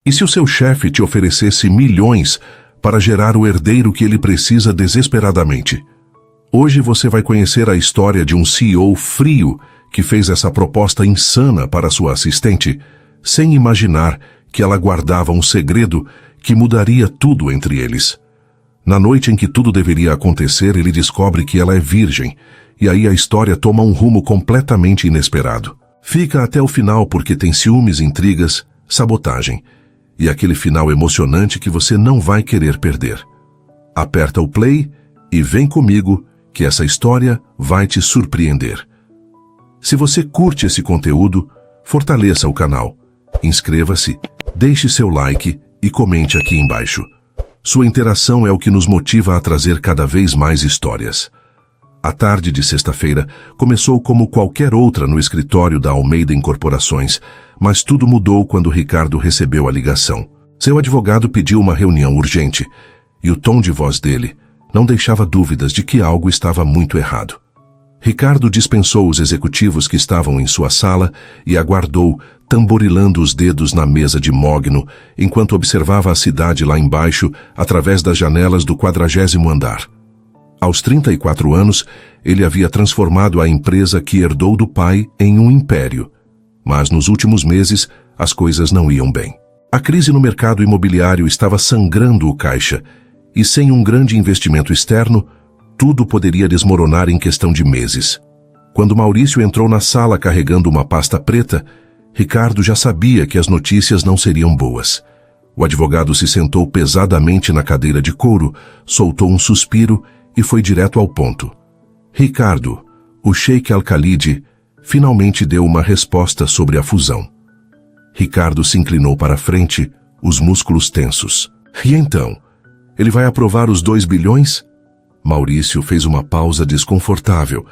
E se o seu chefe te oferecesse milhões para gerar o herdeiro que ele precisa desesperadamente? Hoje você vai conhecer a história de um CEO frio que fez essa proposta insana para sua assistente, sem imaginar que ela guardava um segredo que mudaria tudo entre eles. Na noite em que tudo deveria acontecer, ele descobre que ela é virgem, e aí a história toma um rumo completamente inesperado. Fica até o final porque tem ciúmes, intrigas, sabotagem, e aquele final emocionante que você não vai querer perder. Aperta o play e vem comigo que essa história vai te surpreender. Se você curte esse conteúdo, fortaleça o canal, inscreva-se, deixe seu like e comente aqui embaixo. Sua interação é o que nos motiva a trazer cada vez mais histórias. A tarde de sexta-feira começou como qualquer outra no escritório da Almeida Incorporações, mas tudo mudou quando Ricardo recebeu a ligação. Seu advogado pediu uma reunião urgente, e o tom de voz dele não deixava dúvidas de que algo estava muito errado. Ricardo dispensou os executivos que estavam em sua sala e aguardou, tamborilando os dedos na mesa de mogno, enquanto observava a cidade lá embaixo através das janelas do 40º andar. Aos 34 anos, ele havia transformado a empresa que herdou do pai em um império. Mas nos últimos meses, as coisas não iam bem. A crise no mercado imobiliário estava sangrando o caixa, e sem um grande investimento externo, tudo poderia desmoronar em questão de meses. Quando Maurício entrou na sala carregando uma pasta preta, Ricardo já sabia que as notícias não seriam boas. O advogado se sentou pesadamente na cadeira de couro, soltou um suspiro e foi direto ao ponto. Ricardo, o Sheik Al-Khalid, finalmente deu uma resposta sobre a fusão. Ricardo se inclinou para a frente, os músculos tensos. E então? Ele vai aprovar os 2 bilhões? Maurício fez uma pausa desconfortável.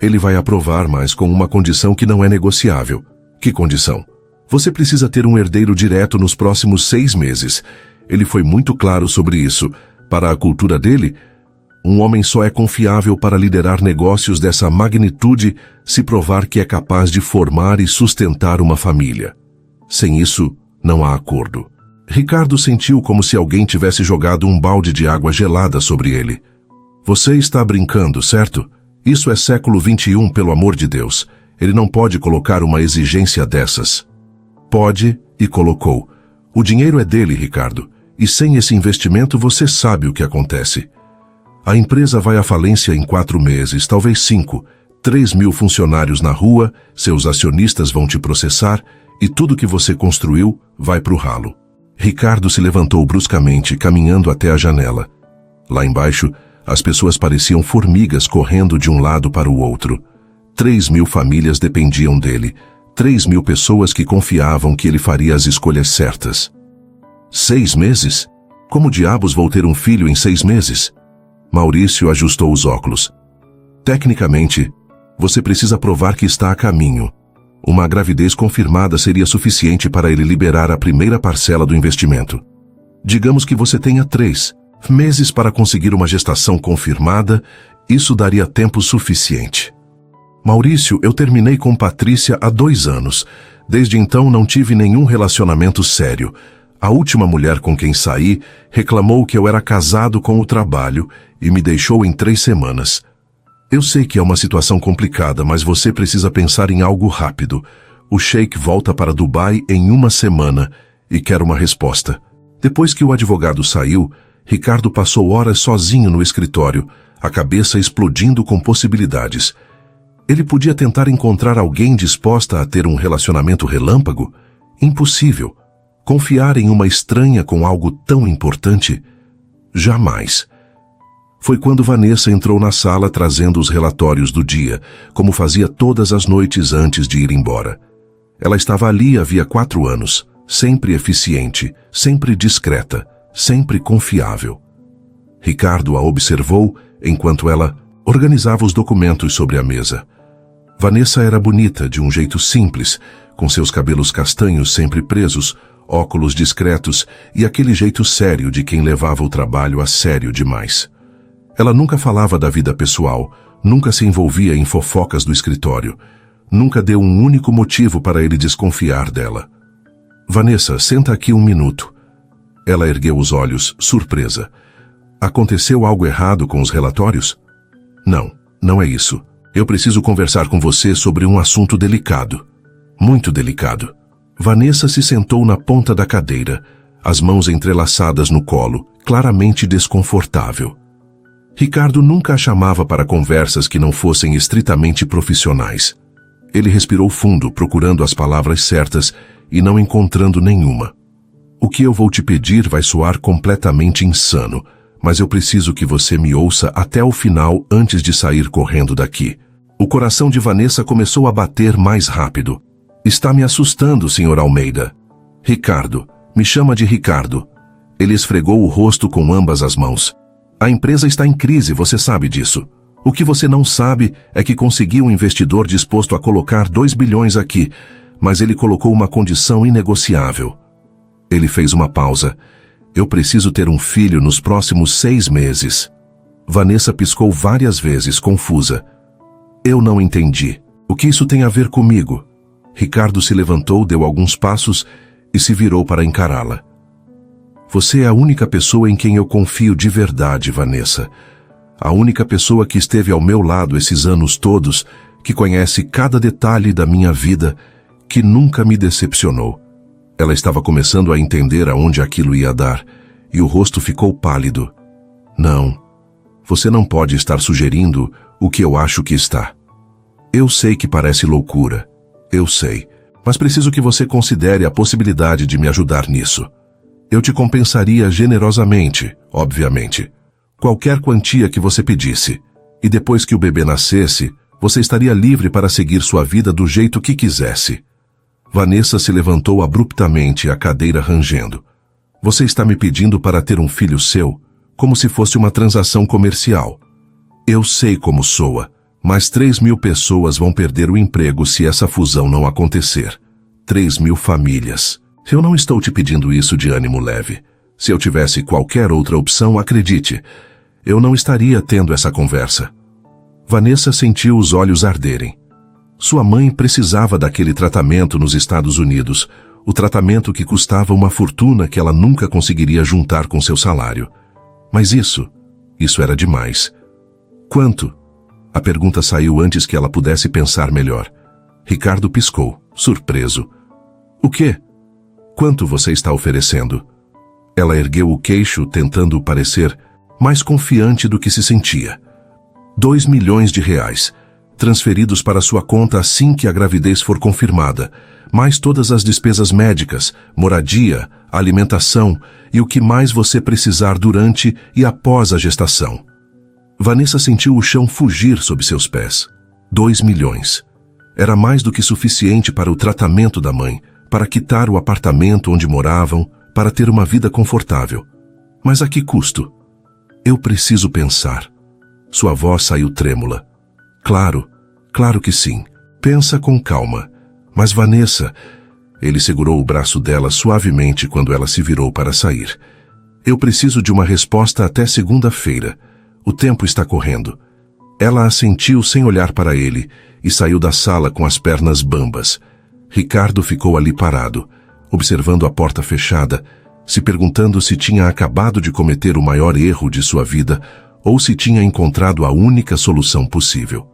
Ele vai aprovar, mas com uma condição que não é negociável. Que condição? Você precisa ter um herdeiro direto nos próximos 6 meses. Ele foi muito claro sobre isso. Para a cultura dele, um homem só é confiável para liderar negócios dessa magnitude se provar que é capaz de formar e sustentar uma família. Sem isso, não há acordo. Ricardo sentiu como se alguém tivesse jogado um balde de água gelada sobre ele. Você está brincando, certo? Isso é século XXI, pelo amor de Deus. Ele não pode colocar uma exigência dessas. Pode, e colocou. O dinheiro é dele, Ricardo. E sem esse investimento você sabe o que acontece. A empresa vai à falência em 4 meses, talvez 5. 3 mil funcionários na rua, seus acionistas vão te processar e tudo que você construiu vai pro ralo. Ricardo se levantou bruscamente, caminhando até a janela. Lá embaixo, as pessoas pareciam formigas correndo de um lado para o outro. 3 mil famílias dependiam dele. 3 mil pessoas que confiavam que ele faria as escolhas certas. 6 meses? Como diabos vou ter um filho em 6 meses? Maurício ajustou os óculos. Tecnicamente, você precisa provar que está a caminho. Uma gravidez confirmada seria suficiente para ele liberar a primeira parcela do investimento. Digamos que você tenha 3 meses para conseguir uma gestação confirmada, isso daria tempo suficiente. Maurício, eu terminei com Patrícia há 2 anos. Desde então não tive nenhum relacionamento sério. A última mulher com quem saí reclamou que eu era casado com o trabalho e me deixou em 3 semanas. Eu sei que é uma situação complicada, mas você precisa pensar em algo rápido. O Sheik volta para Dubai em 1 semana e quer uma resposta. Depois que o advogado saiu, Ricardo passou horas sozinho no escritório, a cabeça explodindo com possibilidades. Ele podia tentar encontrar alguém disposta a ter um relacionamento relâmpago? Impossível. Confiar em uma estranha com algo tão importante? Jamais. Foi quando Vanessa entrou na sala trazendo os relatórios do dia, como fazia todas as noites antes de ir embora. Ela estava ali havia 4 anos, sempre eficiente, sempre discreta, sempre confiável. Ricardo a observou enquanto ela organizava os documentos sobre a mesa. Vanessa era bonita de um jeito simples, com seus cabelos castanhos sempre presos, óculos discretos e aquele jeito sério de quem levava o trabalho a sério demais. Ela nunca falava da vida pessoal, nunca se envolvia em fofocas do escritório, nunca deu um único motivo para ele desconfiar dela. Vanessa, senta aqui um minuto. Ela ergueu os olhos, surpresa. Aconteceu algo errado com os relatórios? Não, não é isso. Eu preciso conversar com você sobre um assunto delicado. Muito delicado. Vanessa se sentou na ponta da cadeira, as mãos entrelaçadas no colo, claramente desconfortável. Ricardo nunca a chamava para conversas que não fossem estritamente profissionais. Ele respirou fundo, procurando as palavras certas e não encontrando nenhuma. O que eu vou te pedir vai soar completamente insano, mas eu preciso que você me ouça até o final antes de sair correndo daqui. O coração de Vanessa começou a bater mais rápido. Está me assustando, Sr. Almeida. Ricardo, me chama de Ricardo. Ele esfregou o rosto com ambas as mãos. A empresa está em crise, você sabe disso. O que você não sabe é que consegui um investidor disposto a colocar 2 bilhões aqui, mas ele colocou uma condição inegociável. Ele fez uma pausa. Eu preciso ter um filho nos próximos 6 meses. Vanessa piscou várias vezes, confusa. Eu não entendi. O que isso tem a ver comigo? Ricardo se levantou, deu alguns passos e se virou para encará-la. Você é a única pessoa em quem eu confio de verdade, Vanessa. A única pessoa que esteve ao meu lado esses anos todos, que conhece cada detalhe da minha vida, que nunca me decepcionou. Ela estava começando a entender aonde aquilo ia dar, e o rosto ficou pálido. Não, você não pode estar sugerindo o que eu acho que está. Eu sei que parece loucura, eu sei, mas preciso que você considere a possibilidade de me ajudar nisso. Eu te compensaria generosamente, obviamente. Qualquer quantia que você pedisse. E depois que o bebê nascesse, você estaria livre para seguir sua vida do jeito que quisesse. Vanessa se levantou abruptamente, a cadeira rangendo. Você está me pedindo para ter um filho seu, como se fosse uma transação comercial. Eu sei como soa, mas 3.000 pessoas vão perder o emprego se essa fusão não acontecer. 3.000 famílias. Eu não estou te pedindo isso de ânimo leve. Se eu tivesse qualquer outra opção, acredite, eu não estaria tendo essa conversa. Vanessa sentiu os olhos arderem. Sua mãe precisava daquele tratamento nos Estados Unidos, o tratamento que custava uma fortuna que ela nunca conseguiria juntar com seu salário. Mas isso era demais. Quanto? A pergunta saiu antes que ela pudesse pensar melhor. Ricardo piscou, surpreso. O quê? Quanto você está oferecendo? Ela ergueu o queixo, tentando parecer mais confiante do que se sentia. 2 milhões de reais, transferidos para sua conta assim que a gravidez for confirmada, mais todas as despesas médicas, moradia, alimentação e o que mais você precisar durante e após a gestação. Vanessa sentiu o chão fugir sob seus pés. 2 milhões. Era mais do que suficiente para o tratamento da mãe, para quitar o apartamento onde moravam, para ter uma vida confortável. Mas a que custo? Eu preciso pensar. Sua voz saiu trêmula. Claro, claro que sim. Pensa com calma. Mas Vanessa... Ele segurou o braço dela suavemente quando ela se virou para sair. Eu preciso de uma resposta até segunda-feira. O tempo está correndo. Ela assentiu sem olhar para ele e saiu da sala com as pernas bambas. Ricardo ficou ali parado, observando a porta fechada, se perguntando se tinha acabado de cometer o maior erro de sua vida ou se tinha encontrado a única solução possível.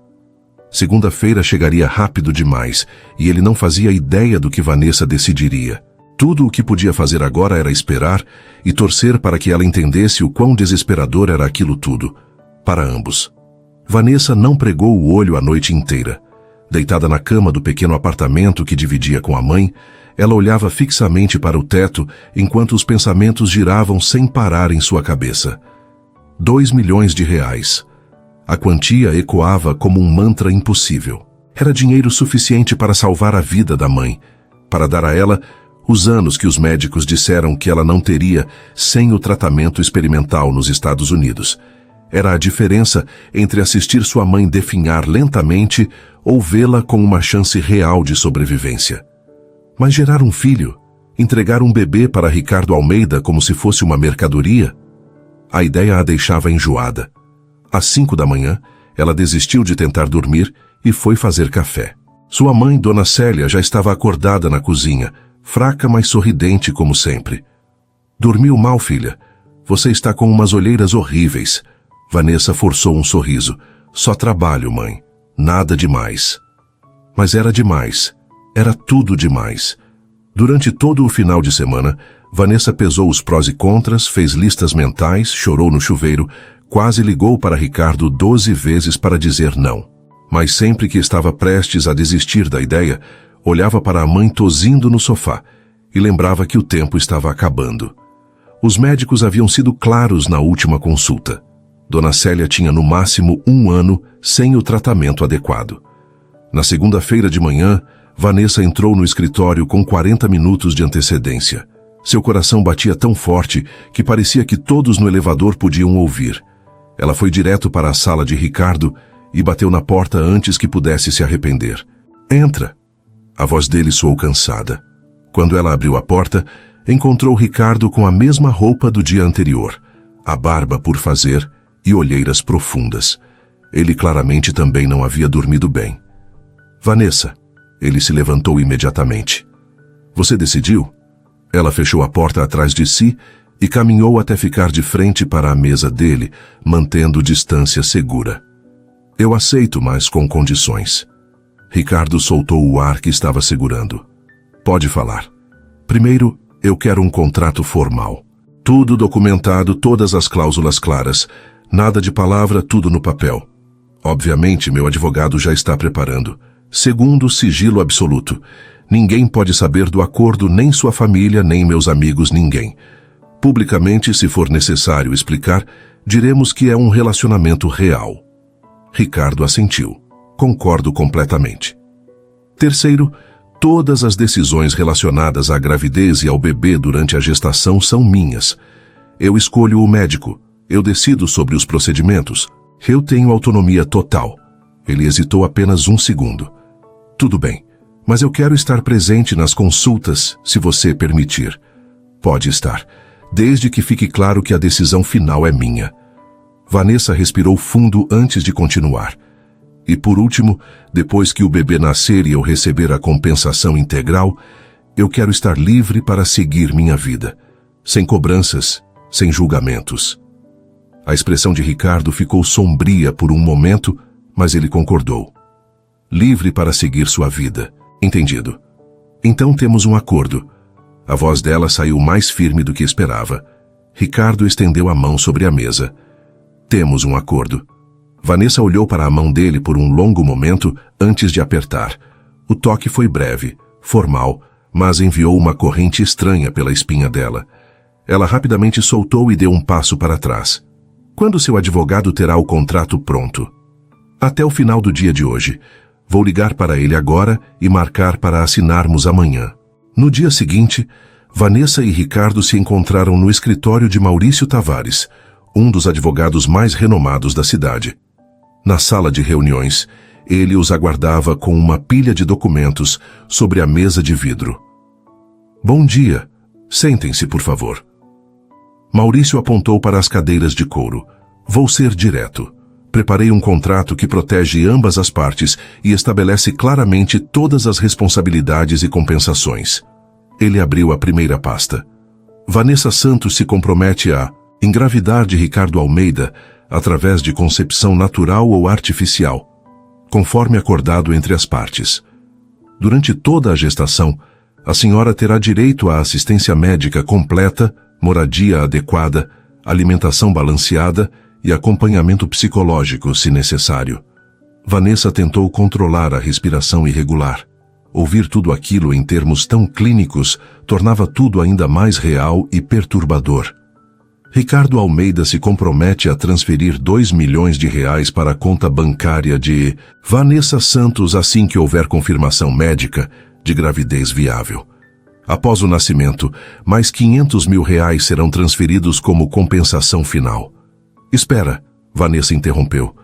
Segunda-feira chegaria rápido demais e ele não fazia ideia do que Vanessa decidiria. Tudo o que podia fazer agora era esperar e torcer para que ela entendesse o quão desesperador era aquilo tudo, para ambos. Vanessa não pregou o olho a noite inteira. Deitada na cama do pequeno apartamento que dividia com a mãe, ela olhava fixamente para o teto enquanto os pensamentos giravam sem parar em sua cabeça. 2 milhões de reais. A quantia ecoava como um mantra impossível. Era dinheiro suficiente para salvar a vida da mãe, para dar a ela os anos que os médicos disseram que ela não teria sem o tratamento experimental nos Estados Unidos. Era a diferença entre assistir sua mãe definhar lentamente ou vê-la com uma chance real de sobrevivência. Mas gerar um filho, entregar um bebê para Ricardo Almeida como se fosse uma mercadoria? A ideia a deixava enjoada. Às 5 da manhã, ela desistiu de tentar dormir e foi fazer café. Sua mãe, Dona Célia, já estava acordada na cozinha, fraca mas sorridente como sempre. Dormiu mal, filha? Você está com umas olheiras horríveis. Vanessa forçou um sorriso. Só trabalho, mãe. Nada demais. Mas era demais. Era tudo demais. Durante todo o final de semana, Vanessa pesou os prós e contras, fez listas mentais, chorou no chuveiro, quase ligou para Ricardo 12 vezes para dizer não. Mas sempre que estava prestes a desistir da ideia, olhava para a mãe tosindo no sofá e lembrava que o tempo estava acabando. Os médicos haviam sido claros na última consulta. Dona Célia tinha no máximo 1 ano sem o tratamento adequado. Na segunda-feira de manhã, Vanessa entrou no escritório com 40 minutos de antecedência. Seu coração batia tão forte que parecia que todos no elevador podiam ouvir. Ela foi direto para a sala de Ricardo e bateu na porta antes que pudesse se arrepender. "Entra!" A voz dele soou cansada. Quando ela abriu a porta, encontrou Ricardo com a mesma roupa do dia anterior, a barba por fazer e olheiras profundas. Ele claramente também não havia dormido bem. "Vanessa." Ele se levantou imediatamente. "Você decidiu?" Ela fechou a porta atrás de si e caminhou até ficar de frente para a mesa dele, mantendo distância segura. "Eu aceito, mas com condições." Ricardo soltou o ar que estava segurando. "Pode falar. Primeiro, eu quero um contrato formal. Tudo documentado, todas as cláusulas claras. Nada de palavra, tudo no papel. Obviamente, meu advogado já está preparando. Segundo, sigilo absoluto. Ninguém pode saber do acordo, nem sua família, nem meus amigos, ninguém. Publicamente, se for necessário explicar, diremos que é um relacionamento real." Ricardo assentiu. "Concordo completamente." Terceiro, todas as decisões relacionadas à gravidez e ao bebê durante a gestação são minhas. Eu escolho o médico. Eu decido sobre os procedimentos. Eu tenho autonomia total. Ele hesitou apenas 1 segundo. "Tudo bem, mas eu quero estar presente nas consultas, se você permitir." "Pode estar, desde que fique claro que a decisão final é minha." Vanessa respirou fundo antes de continuar. "E por último, depois que o bebê nascer e eu receber a compensação integral, eu quero estar livre para seguir minha vida, sem cobranças, sem julgamentos." A expressão de Ricardo ficou sombria por um momento, mas ele concordou. "Livre para seguir sua vida. Entendido. Então temos um acordo." A voz dela saiu mais firme do que esperava. Ricardo estendeu a mão sobre a mesa. "Temos um acordo." Vanessa olhou para a mão dele por um longo momento antes de apertar. O toque foi breve, formal, mas enviou uma corrente estranha pela espinha dela. Ela rapidamente soltou e deu um passo para trás. "Quando seu advogado terá o contrato pronto?" "Até o final do dia de hoje. Vou ligar para ele agora e marcar para assinarmos amanhã." No dia seguinte, Vanessa e Ricardo se encontraram no escritório de Maurício Tavares, um dos advogados mais renomados da cidade. Na sala de reuniões, ele os aguardava com uma pilha de documentos sobre a mesa de vidro. "Bom dia. Sentem-se, por favor." Maurício apontou para as cadeiras de couro. "Vou ser direto. Preparei um contrato que protege ambas as partes e estabelece claramente todas as responsabilidades e compensações." Ele abriu a primeira pasta. "Vanessa Santos se compromete a engravidar de Ricardo Almeida através de concepção natural ou artificial, conforme acordado entre as partes. Durante toda a gestação, a senhora terá direito à assistência médica completa, moradia adequada, alimentação balanceada e acompanhamento psicológico, se necessário." Vanessa tentou controlar a respiração irregular. Ouvir tudo aquilo em termos tão clínicos tornava tudo ainda mais real e perturbador. Ricardo Almeida se compromete a transferir R$2 milhões para a conta bancária de Vanessa Santos assim que houver confirmação médica de gravidez viável. Após o nascimento, mais R$500 mil serão transferidos como compensação final. "Espera", Vanessa interrompeu.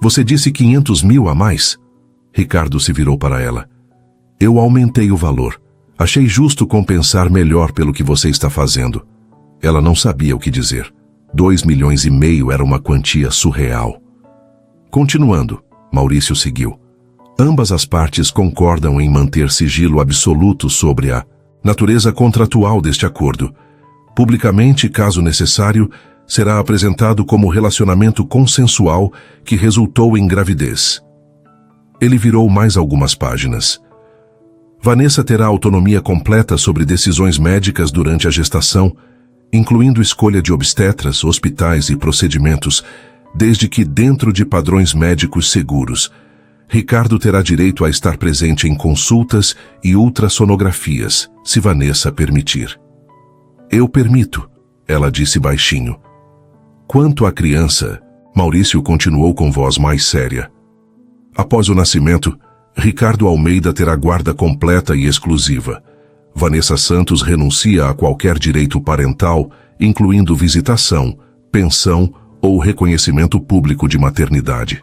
"Você disse 500 mil a mais?" Ricardo se virou para ela. "Eu aumentei o valor. Achei justo compensar melhor pelo que você está fazendo." Ela não sabia o que dizer. R$2,5 milhões era uma quantia surreal. Continuando, Maurício seguiu. "Ambas as partes concordam em manter sigilo absoluto sobre a Natureza contratual deste acordo. Publicamente, caso necessário, será apresentado como relacionamento consensual que resultou em gravidez. Ele virou mais algumas páginas. Vanessa terá autonomia completa sobre decisões médicas durante a gestação, incluindo escolha de obstetras, hospitais e procedimentos, desde que dentro de padrões médicos seguros. Ricardo terá direito a estar presente em consultas e ultrassonografias, se Vanessa permitir. Eu permito, ela disse baixinho. Quanto à criança, Maurício continuou com voz mais séria. Após o nascimento, Ricardo Almeida terá guarda completa e exclusiva. Vanessa Santos renuncia a qualquer direito parental, incluindo visitação, pensão ou reconhecimento público de maternidade.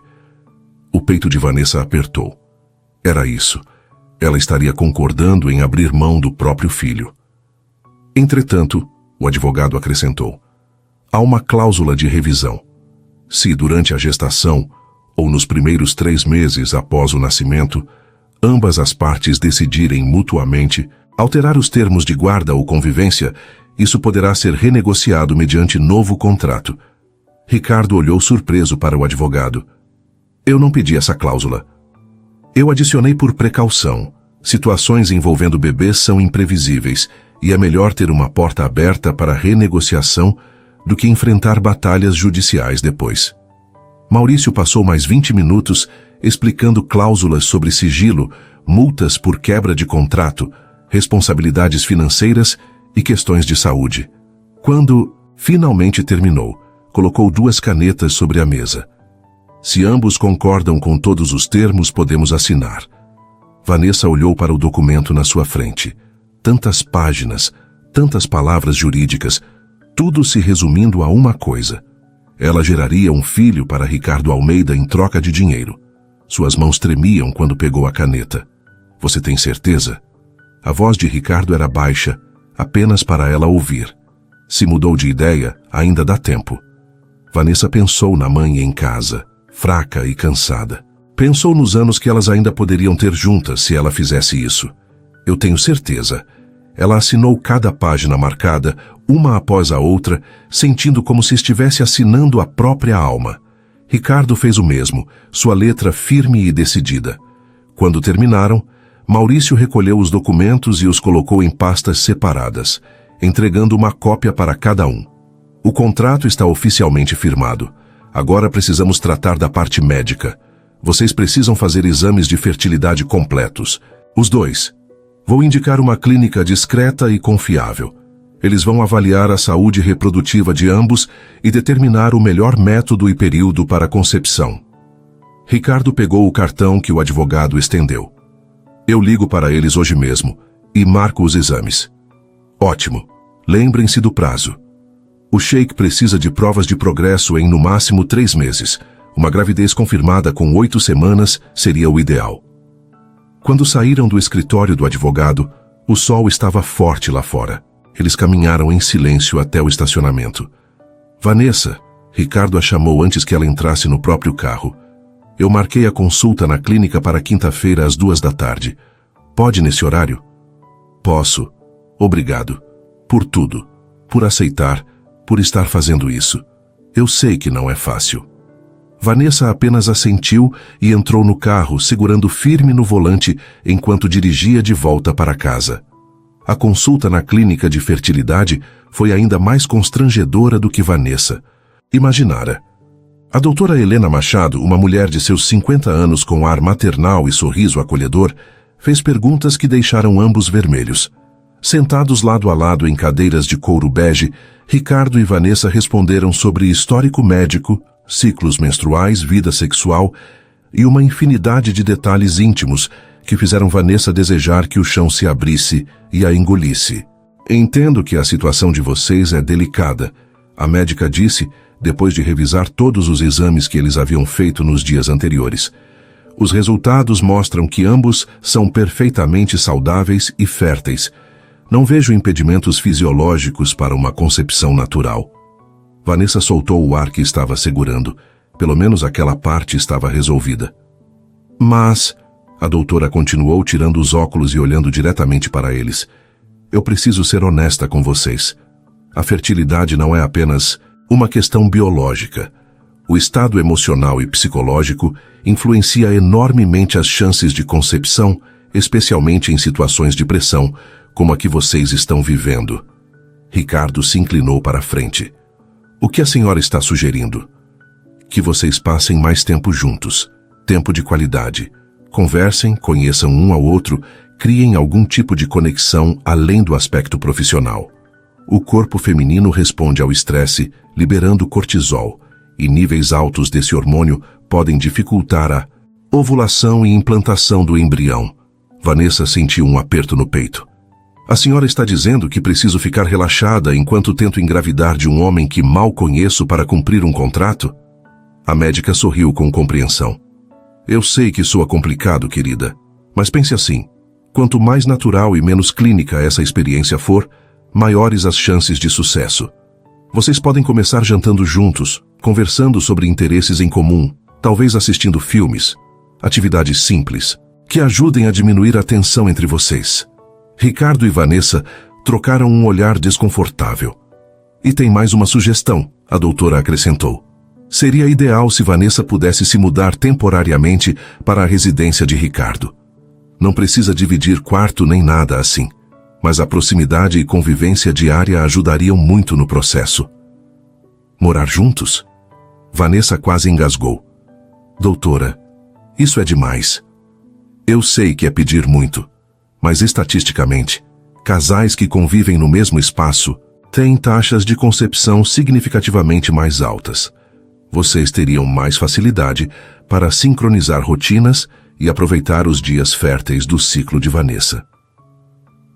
O peito de Vanessa apertou. Era isso. Ela estaria concordando em abrir mão do próprio filho. Entretanto, o advogado acrescentou, há uma cláusula de revisão. Se durante a gestação, ou nos primeiros 3 meses após o nascimento, ambas as partes decidirem mutuamente alterar os termos de guarda ou convivência, isso poderá ser renegociado mediante novo contrato. Ricardo olhou surpreso para o advogado. Eu não pedi essa cláusula. Eu adicionei por precaução. Situações envolvendo bebês são imprevisíveis e é melhor ter uma porta aberta para renegociação do que enfrentar batalhas judiciais depois. Maurício passou mais 20 minutos explicando cláusulas sobre sigilo, multas por quebra de contrato, responsabilidades financeiras e questões de saúde. Quando finalmente terminou, colocou 2 canetas sobre a mesa. Se ambos concordam com todos os termos, podemos assinar. Vanessa olhou para o documento na sua frente. Tantas páginas, tantas palavras jurídicas, tudo se resumindo a uma coisa. Ela geraria um filho para Ricardo Almeida em troca de dinheiro. Suas mãos tremiam quando pegou a caneta. Você tem certeza? A voz de Ricardo era baixa, apenas para ela ouvir. Se mudou de ideia, ainda dá tempo. Vanessa pensou na mãe em casa, fraca e cansada. Pensou nos anos que elas ainda poderiam ter juntas se ela fizesse isso. Eu tenho certeza. Ela assinou cada página marcada, uma após a outra, sentindo como se estivesse assinando a própria alma. Ricardo fez o mesmo, sua letra firme e decidida. Quando terminaram, Maurício recolheu os documentos e os colocou em pastas separadas, entregando uma cópia para cada um. O contrato está oficialmente firmado. Agora precisamos tratar da parte médica. Vocês precisam fazer exames de fertilidade completos. Os 2. Vou indicar uma clínica discreta e confiável. Eles vão avaliar a saúde reprodutiva de ambos e determinar o melhor método e período para a concepção. Ricardo pegou o cartão que o advogado estendeu. Eu ligo para eles hoje mesmo e marco os exames. Ótimo. Lembrem-se do prazo. O Sheik precisa de provas de progresso em no máximo 3 meses. Uma gravidez confirmada com 8 semanas seria o ideal. Quando saíram do escritório do advogado, o sol estava forte lá fora. Eles caminharam em silêncio até o estacionamento. Vanessa, Ricardo a chamou antes que ela entrasse no próprio carro. Eu marquei a consulta na clínica para quinta-feira às 2 da tarde. Pode nesse horário? Posso. Obrigado. Por tudo. Por aceitar. Por estar fazendo isso. Eu sei que não é fácil. Vanessa apenas assentiu e entrou no carro, segurando firme no volante enquanto dirigia de volta para casa. A consulta na clínica de fertilidade foi ainda mais constrangedora do que Vanessa imaginara. A doutora Helena Machado, uma mulher de seus 50 anos com ar maternal e sorriso acolhedor, fez perguntas que deixaram ambos vermelhos. Sentados lado a lado em cadeiras de couro bege, Ricardo e Vanessa responderam sobre histórico médico, ciclos menstruais, vida sexual e uma infinidade de detalhes íntimos que fizeram Vanessa desejar que o chão se abrisse e a engolisse. Entendo que a situação de vocês é delicada, a médica disse, depois de revisar todos os exames que eles haviam feito nos dias anteriores. Os resultados mostram que ambos são perfeitamente saudáveis e férteis. Não vejo impedimentos fisiológicos para uma concepção natural. Vanessa soltou o ar que estava segurando. Pelo menos aquela parte estava resolvida. Mas, a doutora continuou tirando os óculos e olhando diretamente para eles, eu preciso ser honesta com vocês. A fertilidade não é apenas uma questão biológica. O estado emocional e psicológico influencia enormemente as chances de concepção, especialmente em situações de pressão, como a que vocês estão vivendo. Ricardo se inclinou para a frente. O que a senhora está sugerindo? Que vocês passem mais tempo juntos, tempo de qualidade. Conversem, conheçam um ao outro, criem algum tipo de conexão além do aspecto profissional. O corpo feminino responde ao estresse, liberando cortisol, e níveis altos desse hormônio podem dificultar a ovulação e implantação do embrião. Vanessa sentiu um aperto no peito. A senhora está dizendo que preciso ficar relaxada enquanto tento engravidar de um homem que mal conheço para cumprir um contrato? A médica sorriu com compreensão. Eu sei que soa complicado, querida, mas pense assim. Quanto mais natural e menos clínica essa experiência for, maiores as chances de sucesso. Vocês podem começar jantando juntos, conversando sobre interesses em comum, talvez assistindo filmes, atividades simples, que ajudem a diminuir a tensão entre vocês. Ricardo e Vanessa trocaram um olhar desconfortável. E tem mais uma sugestão, a doutora acrescentou. Seria ideal se Vanessa pudesse se mudar temporariamente para a residência de Ricardo. Não precisa dividir quarto nem nada assim, mas a proximidade e convivência diária ajudariam muito no processo. Morar juntos? Vanessa quase engasgou. Doutora, isso é demais. Eu sei que é pedir muito, mas estatisticamente, casais que convivem no mesmo espaço têm taxas de concepção significativamente mais altas. Vocês teriam mais facilidade para sincronizar rotinas e aproveitar os dias férteis do ciclo de Vanessa.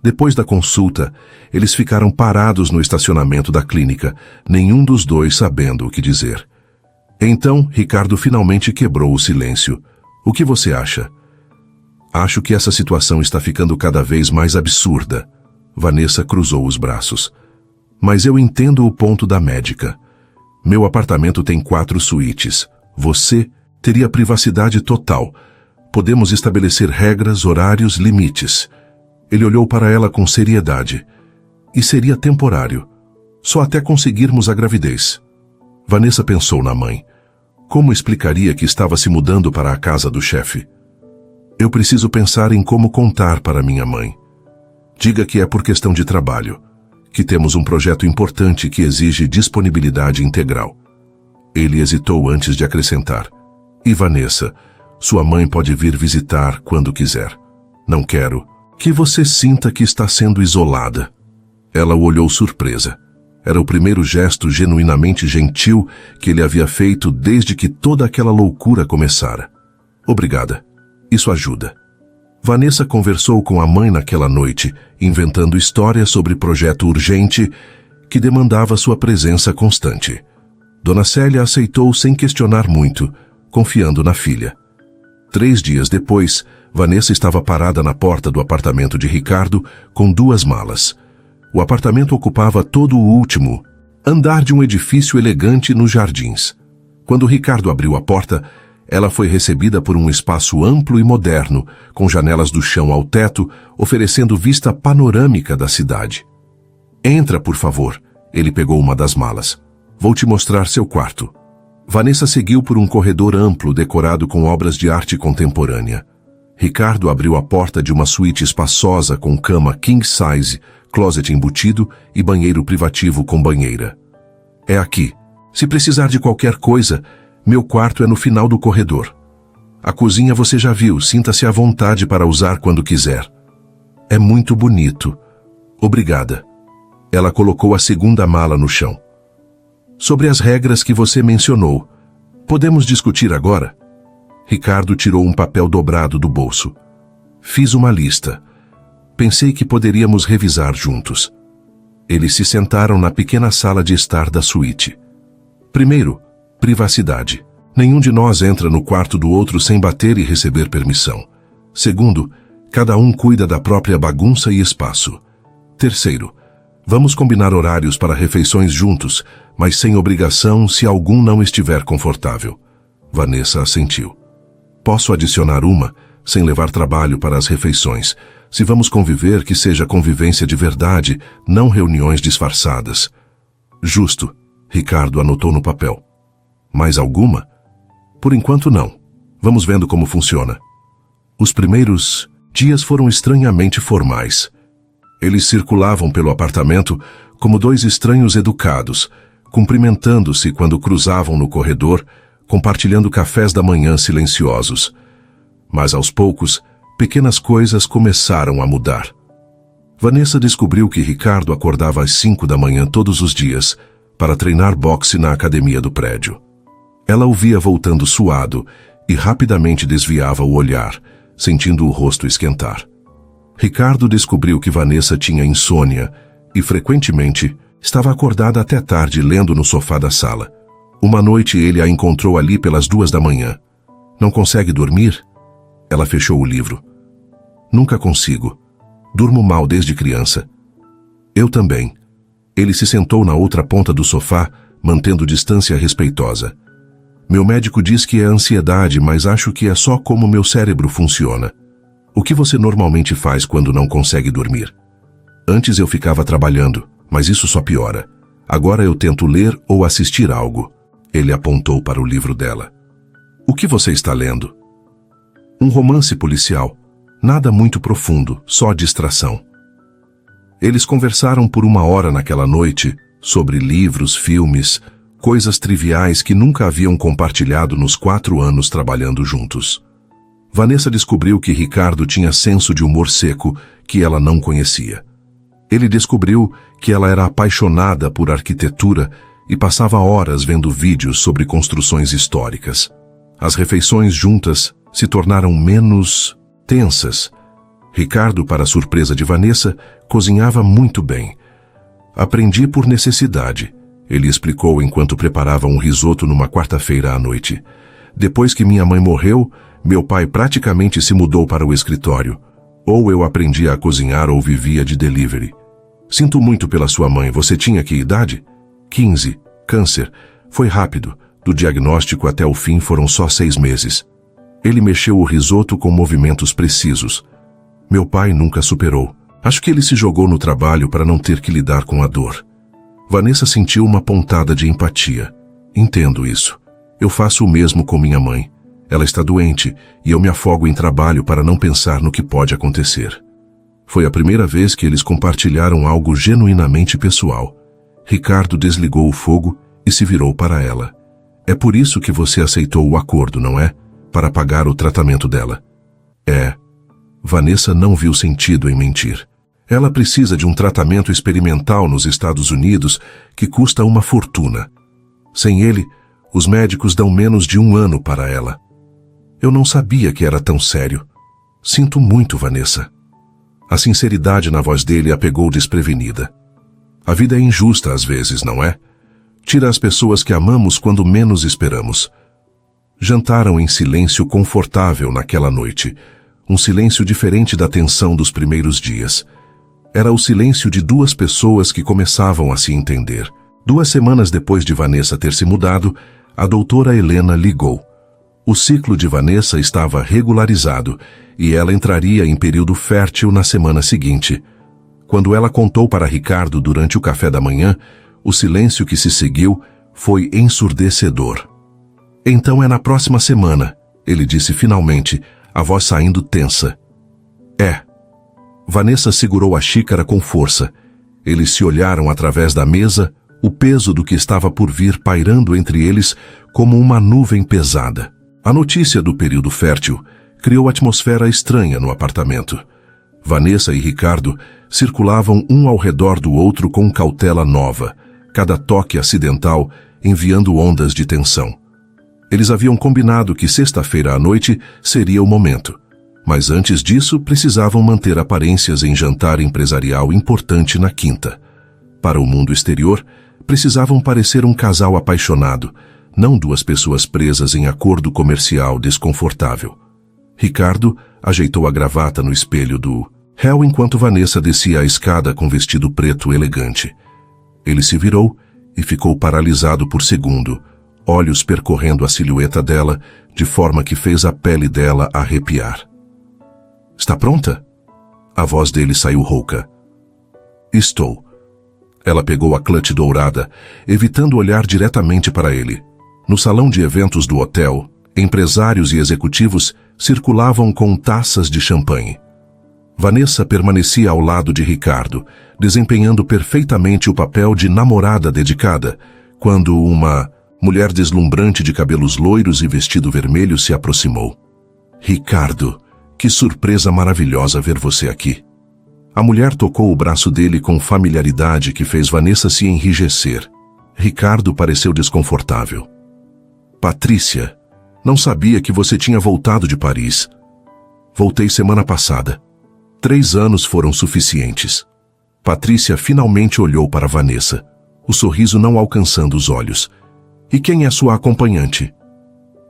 Depois da consulta, eles ficaram parados no estacionamento da clínica, nenhum dos dois sabendo o que dizer. Então, Ricardo finalmente quebrou o silêncio. O que você acha? Acho que essa situação está ficando cada vez mais absurda. Vanessa cruzou os braços. Mas eu entendo o ponto da médica. Meu apartamento tem 4 suítes. Você teria privacidade total. Podemos estabelecer regras, horários, limites. Ele olhou para ela com seriedade. E seria temporário. Só até conseguirmos a gravidez. Vanessa pensou na mãe. Como explicaria que estava se mudando para a casa do chefe? Eu preciso pensar em como contar para minha mãe. Diga que é por questão de trabalho, que temos um projeto importante que exige disponibilidade integral. Ele hesitou antes de acrescentar. E Vanessa, sua mãe pode vir visitar quando quiser. Não quero que você sinta que está sendo isolada. Ela o olhou surpresa. Era o primeiro gesto genuinamente gentil que ele havia feito desde que toda aquela loucura começara. Obrigada. Isso ajuda. Vanessa conversou com a mãe naquela noite, inventando histórias sobre projeto urgente que demandava sua presença constante. Dona Célia aceitou sem questionar muito, confiando na filha. 3 dias depois, Vanessa estava parada na porta do apartamento de Ricardo com 2 malas. O apartamento ocupava todo o último andar de um edifício elegante nos jardins. Quando Ricardo abriu a porta, ela foi recebida por um espaço amplo e moderno, com janelas do chão ao teto, oferecendo vista panorâmica da cidade. Entra, por favor. Ele pegou uma das malas. Vou te mostrar seu quarto. Vanessa seguiu por um corredor amplo decorado com obras de arte contemporânea. Ricardo abriu a porta de uma suíte espaçosa com cama king size, closet embutido e banheiro privativo com banheira. É aqui. Se precisar de qualquer coisa, meu quarto é no final do corredor. A cozinha você já viu, sinta-se à vontade para usar quando quiser. É muito bonito. Obrigada. Ela colocou a segunda mala no chão. Sobre as regras que você mencionou, podemos discutir agora? Ricardo tirou um papel dobrado do bolso. Fiz uma lista. Pensei que poderíamos revisar juntos. Eles se sentaram na pequena sala de estar da suíte. Primeiro, privacidade. Nenhum de nós entra no quarto do outro sem bater e receber permissão. Segundo, cada um cuida da própria bagunça e espaço. Terceiro, vamos combinar horários para refeições juntos, mas sem obrigação se algum não estiver confortável. Vanessa assentiu. Posso adicionar uma, sem levar trabalho para as refeições. Se vamos conviver, que seja convivência de verdade, não reuniões disfarçadas. Justo, Ricardo anotou no papel. Mais alguma? Por enquanto não. Vamos vendo como funciona. Os primeiros dias foram estranhamente formais. Eles circulavam pelo apartamento como dois estranhos educados, cumprimentando-se quando cruzavam no corredor, compartilhando cafés da manhã silenciosos. Mas aos poucos, pequenas coisas começaram a mudar. Vanessa descobriu que Ricardo acordava às 5 da manhã todos os dias para treinar boxe na academia do prédio. Ela o via voltando suado e rapidamente desviava o olhar, sentindo o rosto esquentar. Ricardo descobriu que Vanessa tinha insônia e, frequentemente, estava acordada até tarde lendo no sofá da sala. Uma noite ele a encontrou ali pelas 2 da manhã. Não consegue dormir? Ela fechou o livro. Nunca consigo. Durmo mal desde criança. Eu também. Ele se sentou na outra ponta do sofá, mantendo distância respeitosa. Meu médico diz que é ansiedade, mas acho que é só como meu cérebro funciona. O que você normalmente faz quando não consegue dormir? Antes eu ficava trabalhando, mas isso só piora. Agora eu tento ler ou assistir algo. Ele apontou para o livro dela. O que você está lendo? Um romance policial. Nada muito profundo, só distração. Eles conversaram por 1 hora naquela noite sobre livros, filmes, coisas triviais que nunca haviam compartilhado nos 4 anos trabalhando juntos. Vanessa descobriu que Ricardo tinha senso de humor seco que ela não conhecia. Ele descobriu que ela era apaixonada por arquitetura e passava horas vendo vídeos sobre construções históricas. As refeições juntas se tornaram menos tensas. Ricardo, para a surpresa de Vanessa, cozinhava muito bem. Aprendi por necessidade, ele explicou enquanto preparava um risoto numa quarta-feira à noite. Depois que minha mãe morreu, meu pai praticamente se mudou para o escritório. Ou eu aprendi a cozinhar ou vivia de delivery. Sinto muito pela sua mãe. Você tinha que idade? 15. Câncer. Foi rápido. Do diagnóstico até o fim foram só 6 meses. Ele mexeu o risoto com movimentos precisos. Meu pai nunca superou. Acho que ele se jogou no trabalho para não ter que lidar com a dor. Vanessa sentiu uma pontada de empatia. Entendo isso. Eu faço o mesmo com minha mãe. Ela está doente e eu me afogo em trabalho para não pensar no que pode acontecer. Foi a primeira vez que eles compartilharam algo genuinamente pessoal. Ricardo desligou o fogo e se virou para ela. É por isso que você aceitou o acordo, não é? Para pagar o tratamento dela. É. Vanessa não viu sentido em mentir. Ela precisa de um tratamento experimental nos Estados Unidos que custa uma fortuna. Sem ele, os médicos dão menos de 1 ano para ela. Eu não sabia que era tão sério. Sinto muito, Vanessa. A sinceridade na voz dele a pegou desprevenida. A vida é injusta às vezes, não é? Tira as pessoas que amamos quando menos esperamos. Jantaram em silêncio confortável naquela noite. Um silêncio diferente da tensão dos primeiros dias. Era o silêncio de 2 pessoas que começavam a se entender. 2 semanas depois de Vanessa ter se mudado, a doutora Helena ligou. O ciclo de Vanessa estava regularizado e ela entraria em período fértil na semana seguinte. Quando ela contou para Ricardo durante o café da manhã, o silêncio que se seguiu foi ensurdecedor. Então é na próxima semana, ele disse finalmente, a voz saindo tensa. É. Vanessa segurou a xícara com força. Eles se olharam através da mesa, o peso do que estava por vir pairando entre eles como uma nuvem pesada. A notícia do período fértil criou atmosfera estranha no apartamento. Vanessa e Ricardo circulavam um ao redor do outro com cautela nova, cada toque acidental enviando ondas de tensão. Eles haviam combinado que sexta-feira à noite seria o momento, mas antes disso precisavam manter aparências em jantar empresarial importante na quinta. Para o mundo exterior, precisavam parecer um casal apaixonado, não 2 pessoas presas em acordo comercial desconfortável. Ricardo ajeitou a gravata no espelho do réu enquanto Vanessa descia a escada com vestido preto elegante. Ele se virou e ficou paralisado por segundo, olhos percorrendo a silhueta dela de forma que fez a pele dela arrepiar. Está pronta? A voz dele saiu rouca. Estou. Ela pegou a clutch dourada, evitando olhar diretamente para ele. No salão de eventos do hotel, empresários e executivos circulavam com taças de champanhe. Vanessa permanecia ao lado de Ricardo, desempenhando perfeitamente o papel de namorada dedicada, quando uma mulher deslumbrante de cabelos loiros e vestido vermelho se aproximou. Ricardo, que surpresa maravilhosa ver você aqui. A mulher tocou o braço dele com familiaridade que fez Vanessa se enrijecer. Ricardo pareceu desconfortável. Patrícia, não sabia que você tinha voltado de Paris. Voltei semana passada. 3 anos foram suficientes. Patrícia finalmente olhou para Vanessa, o sorriso não alcançando os olhos. E quem é sua acompanhante?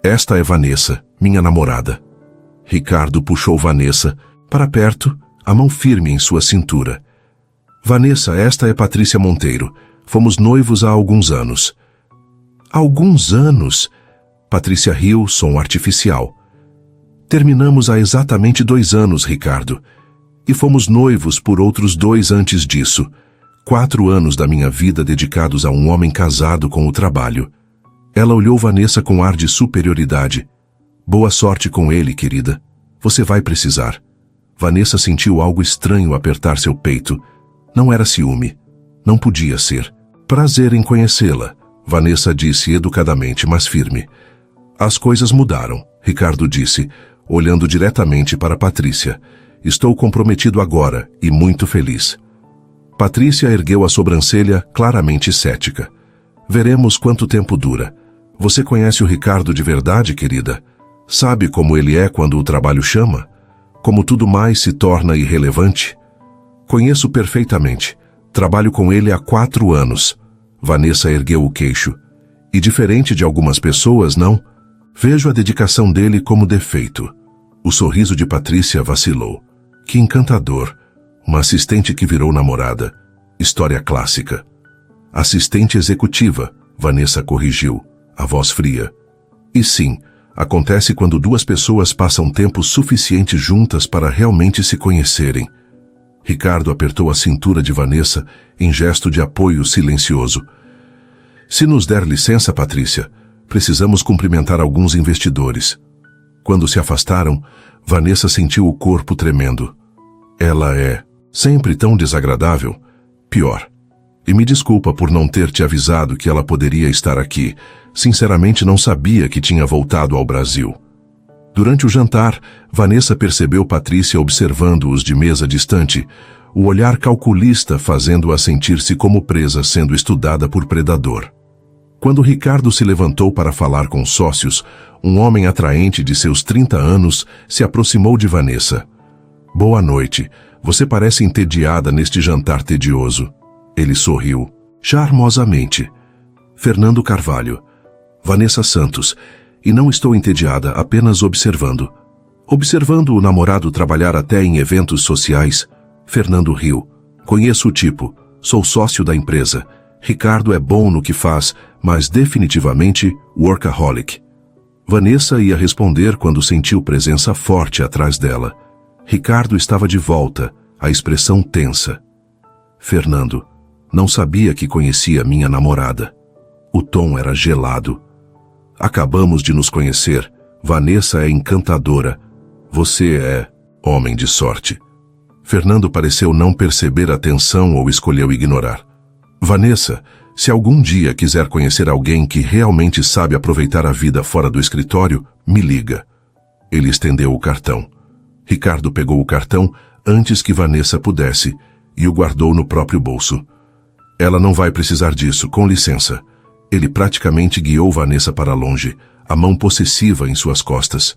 Esta é Vanessa, minha namorada. Ricardo puxou Vanessa para perto, a mão firme em sua cintura. Vanessa, esta é Patrícia Monteiro. Fomos noivos há alguns anos. Alguns anos? Patrícia riu, som artificial. Terminamos há exatamente 2 anos, Ricardo. E fomos noivos por outros 2 antes disso. 4 anos da minha vida dedicados a um homem casado com o trabalho. Ela olhou Vanessa com ar de superioridade. Boa sorte com ele, querida. Você vai precisar. Vanessa sentiu algo estranho apertar seu peito. Não era ciúme. Não podia ser. Prazer em conhecê-la, Vanessa disse educadamente, mas firme. As coisas mudaram, Ricardo disse, olhando diretamente para Patrícia. Estou comprometido agora e muito feliz. Patrícia ergueu a sobrancelha, claramente cética. Veremos quanto tempo dura. Você conhece o Ricardo de verdade, querida? Sabe como ele é quando o trabalho chama? Como tudo mais se torna irrelevante? Conheço perfeitamente. Trabalho com ele há 4 anos. Vanessa ergueu o queixo. E diferente de algumas pessoas, não? Vejo a dedicação dele como defeito. O sorriso de Patrícia vacilou. Que encantador. Uma assistente que virou namorada. História clássica. Assistente executiva, Vanessa corrigiu, a voz fria. E sim, acontece quando 2 pessoas passam tempo suficiente juntas para realmente se conhecerem. Ricardo apertou a cintura de Vanessa em gesto de apoio silencioso. Se nos der licença, Patrícia, precisamos cumprimentar alguns investidores. Quando se afastaram, Vanessa sentiu o corpo tremendo. Ela é sempre tão desagradável. Pior. E me desculpa por não ter te avisado que ela poderia estar aqui. Sinceramente não sabia que tinha voltado ao Brasil. Durante o jantar, Vanessa percebeu Patrícia observando-os de mesa distante, o olhar calculista fazendo-a sentir-se como presa sendo estudada por predador. Quando Ricardo se levantou para falar com sócios, um homem atraente de seus 30 anos se aproximou de Vanessa. Boa noite. Você parece entediada neste jantar tedioso. Ele sorriu, charmosamente. Fernando Carvalho. Vanessa Santos. E não estou entediada, apenas observando. Observando o namorado trabalhar até em eventos sociais. Fernando riu. Conheço o tipo. Sou sócio da empresa. Ricardo é bom no que faz, mas definitivamente workaholic. Vanessa ia responder quando sentiu presença forte atrás dela. Ricardo estava de volta, a expressão tensa. Fernando, não sabia que conhecia minha namorada. O tom era gelado. Acabamos de nos conhecer. Vanessa é encantadora. Você é homem de sorte. Fernando pareceu não perceber a tensão ou escolheu ignorar. Vanessa, se algum dia quiser conhecer alguém que realmente sabe aproveitar a vida fora do escritório, me liga. Ele estendeu o cartão. Ricardo pegou o cartão antes que Vanessa pudesse e o guardou no próprio bolso. Ela não vai precisar disso, com licença. Ele praticamente guiou Vanessa para longe, a mão possessiva em suas costas.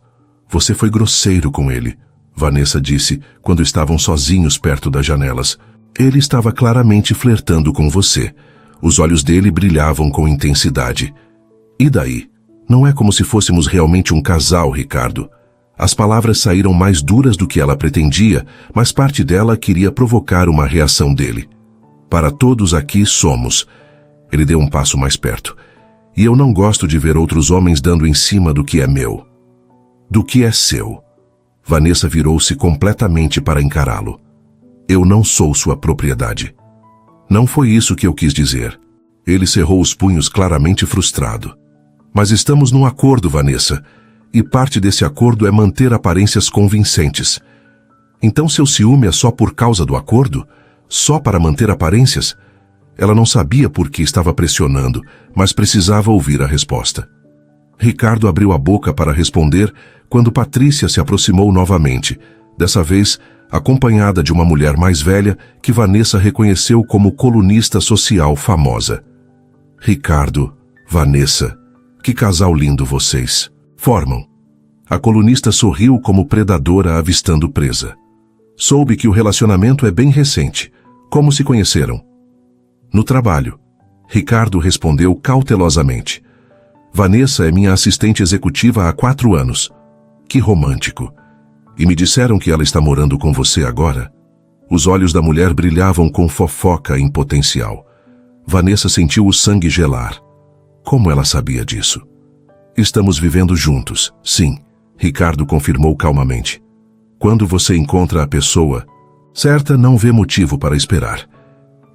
Você foi grosseiro com ele, Vanessa disse quando estavam sozinhos perto das janelas. Ele estava claramente flertando com você. Os olhos dele brilhavam com intensidade. E daí? Não é como se fôssemos realmente um casal, Ricardo. As palavras saíram mais duras do que ela pretendia, mas parte dela queria provocar uma reação dele. Para todos aqui somos. Ele deu um passo mais perto. E eu não gosto de ver outros homens dando em cima do que é meu. Do que é seu. Vanessa virou-se completamente para encará-lo. Eu não sou sua propriedade. Não foi isso que eu quis dizer. Ele cerrou os punhos claramente frustrado. Mas estamos num acordo, Vanessa, e parte desse acordo é manter aparências convincentes. Então seu ciúme é só por causa do acordo? Só para manter aparências? Ela não sabia por que estava pressionando, mas precisava ouvir a resposta. Ricardo abriu a boca para responder quando Patrícia se aproximou novamente, dessa vez acompanhada de uma mulher mais velha que Vanessa reconheceu como colunista social famosa. Ricardo, Vanessa, que casal lindo vocês formam. A colunista sorriu como predadora avistando presa. Soube que o relacionamento é bem recente. Como se conheceram? No trabalho. Ricardo respondeu cautelosamente. Vanessa é minha assistente executiva há 4 anos. Que romântico. E me disseram que ela está morando com você agora? Os olhos da mulher brilhavam com fofoca em potencial. Vanessa sentiu o sangue gelar. Como ela sabia disso? Estamos vivendo juntos, sim, Ricardo confirmou calmamente. Quando você encontra a pessoa certa, não vê motivo para esperar.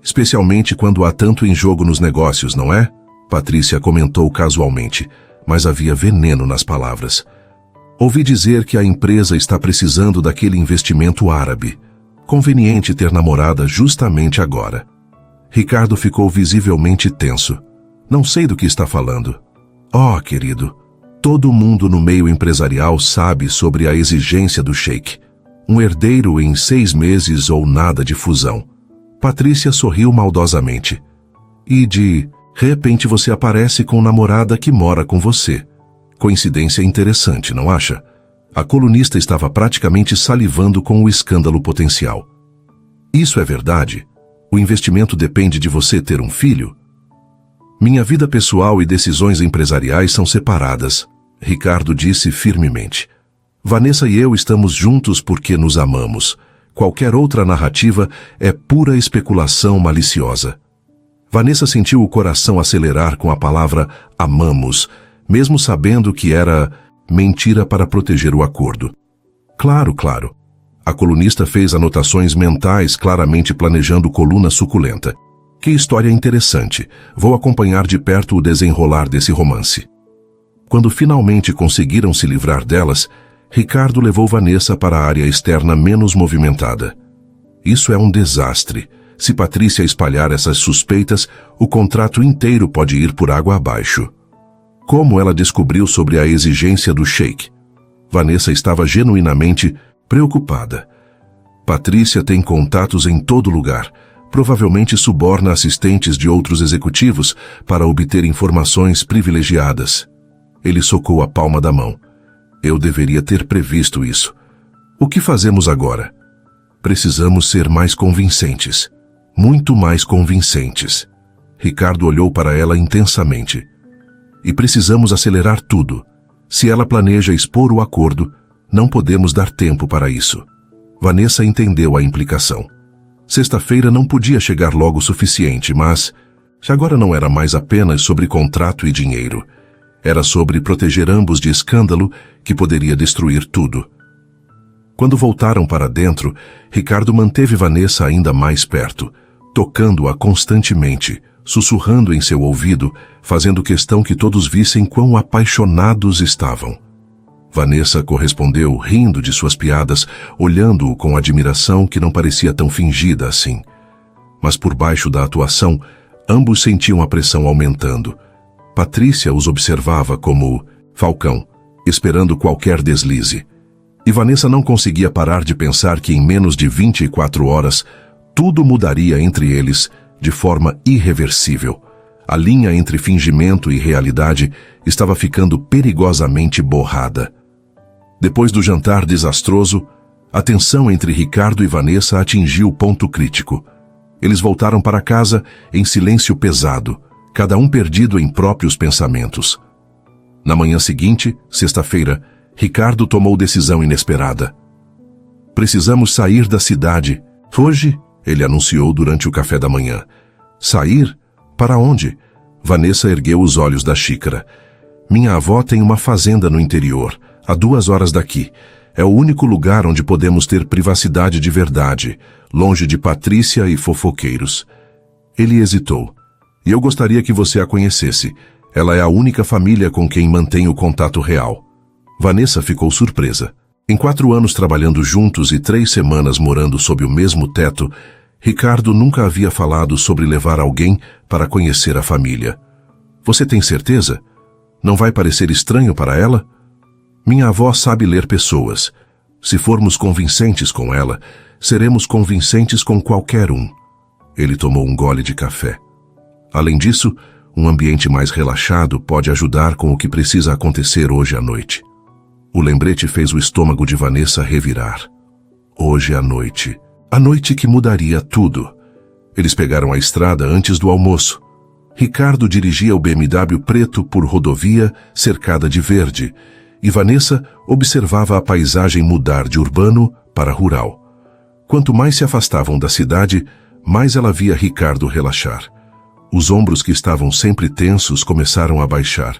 Especialmente quando há tanto em jogo nos negócios, não é? Patrícia comentou casualmente, mas havia veneno nas palavras. Ouvi dizer que a empresa está precisando daquele investimento árabe. Conveniente ter namorada justamente agora. Ricardo ficou visivelmente tenso. Não sei do que está falando. Oh, querido, todo mundo no meio empresarial sabe sobre a exigência do sheik. Um herdeiro em 6 meses ou nada de fusão. Patrícia sorriu maldosamente. E de repente você aparece com namorada que mora com você. Coincidência interessante, não acha? A colunista estava praticamente salivando com o escândalo potencial. Isso é verdade? O investimento depende de você ter um filho? Minha vida pessoal e decisões empresariais são separadas, Ricardo disse firmemente. Vanessa e eu estamos juntos porque nos amamos. Qualquer outra narrativa é pura especulação maliciosa. Vanessa sentiu o coração acelerar com a palavra amamos, mesmo sabendo que era mentira para proteger o acordo. Claro, claro. A colunista fez anotações mentais claramente planejando coluna suculenta. Que história interessante. Vou acompanhar de perto o desenrolar desse romance. Quando finalmente conseguiram se livrar delas, Ricardo levou Vanessa para a área externa menos movimentada. Isso é um desastre. Se Patrícia espalhar essas suspeitas, o contrato inteiro pode ir por água abaixo. Como ela descobriu sobre a exigência do sheik? Vanessa estava genuinamente preocupada. Patrícia tem contatos em todo lugar. Provavelmente suborna assistentes de outros executivos para obter informações privilegiadas. Ele socou a palma da mão. Eu deveria ter previsto isso. O que fazemos agora? Precisamos ser mais convincentes. Muito mais convincentes. Ricardo olhou para ela intensamente. E precisamos acelerar tudo. Se ela planeja expor o acordo, não podemos dar tempo para isso. Vanessa entendeu a implicação. Sexta-feira não podia chegar logo o suficiente, mas agora não era mais apenas sobre contrato e dinheiro. Era sobre proteger ambos de escândalo que poderia destruir tudo. Quando voltaram para dentro, Ricardo manteve Vanessa ainda mais perto, tocando-a constantemente, sussurrando em seu ouvido, fazendo questão que todos vissem quão apaixonados estavam. Vanessa correspondeu rindo de suas piadas, olhando-o com admiração que não parecia tão fingida assim. Mas por baixo da atuação, ambos sentiam a pressão aumentando. Patrícia os observava como falcão, esperando qualquer deslize. E Vanessa não conseguia parar de pensar que em menos de 24 horas, tudo mudaria entre eles de forma irreversível. A linha entre fingimento e realidade estava ficando perigosamente borrada. Depois do jantar desastroso, a tensão entre Ricardo e Vanessa atingiu o ponto crítico. Eles voltaram para casa em silêncio pesado, cada um perdido em próprios pensamentos. Na manhã seguinte, sexta-feira, Ricardo tomou decisão inesperada. Precisamos sair da cidade. Hoje, ele anunciou durante o café da manhã. Sair? Para onde? Vanessa ergueu os olhos da xícara. Minha avó tem uma fazenda no interior, a 2 horas daqui. É o único lugar onde podemos ter privacidade de verdade, longe de Patrícia e fofoqueiros. Ele hesitou. E eu gostaria que você a conhecesse. Ela é a única família com quem mantenho contato real. Vanessa ficou surpresa. Em 4 anos trabalhando juntos e 3 semanas morando sob o mesmo teto, Ricardo nunca havia falado sobre levar alguém para conhecer a família. Você tem certeza? Não vai parecer estranho para ela? Minha avó sabe ler pessoas. Se formos convincentes com ela, seremos convincentes com qualquer um. Ele tomou um gole de café. Além disso, um ambiente mais relaxado pode ajudar com o que precisa acontecer hoje à noite. O lembrete fez o estômago de Vanessa revirar. Hoje à noite. A noite que mudaria tudo. Eles pegaram a estrada antes do almoço. Ricardo dirigia o BMW preto por rodovia cercada de verde, e Vanessa observava a paisagem mudar de urbano para rural. Quanto mais se afastavam da cidade, mais ela via Ricardo relaxar. Os ombros que estavam sempre tensos começaram a baixar.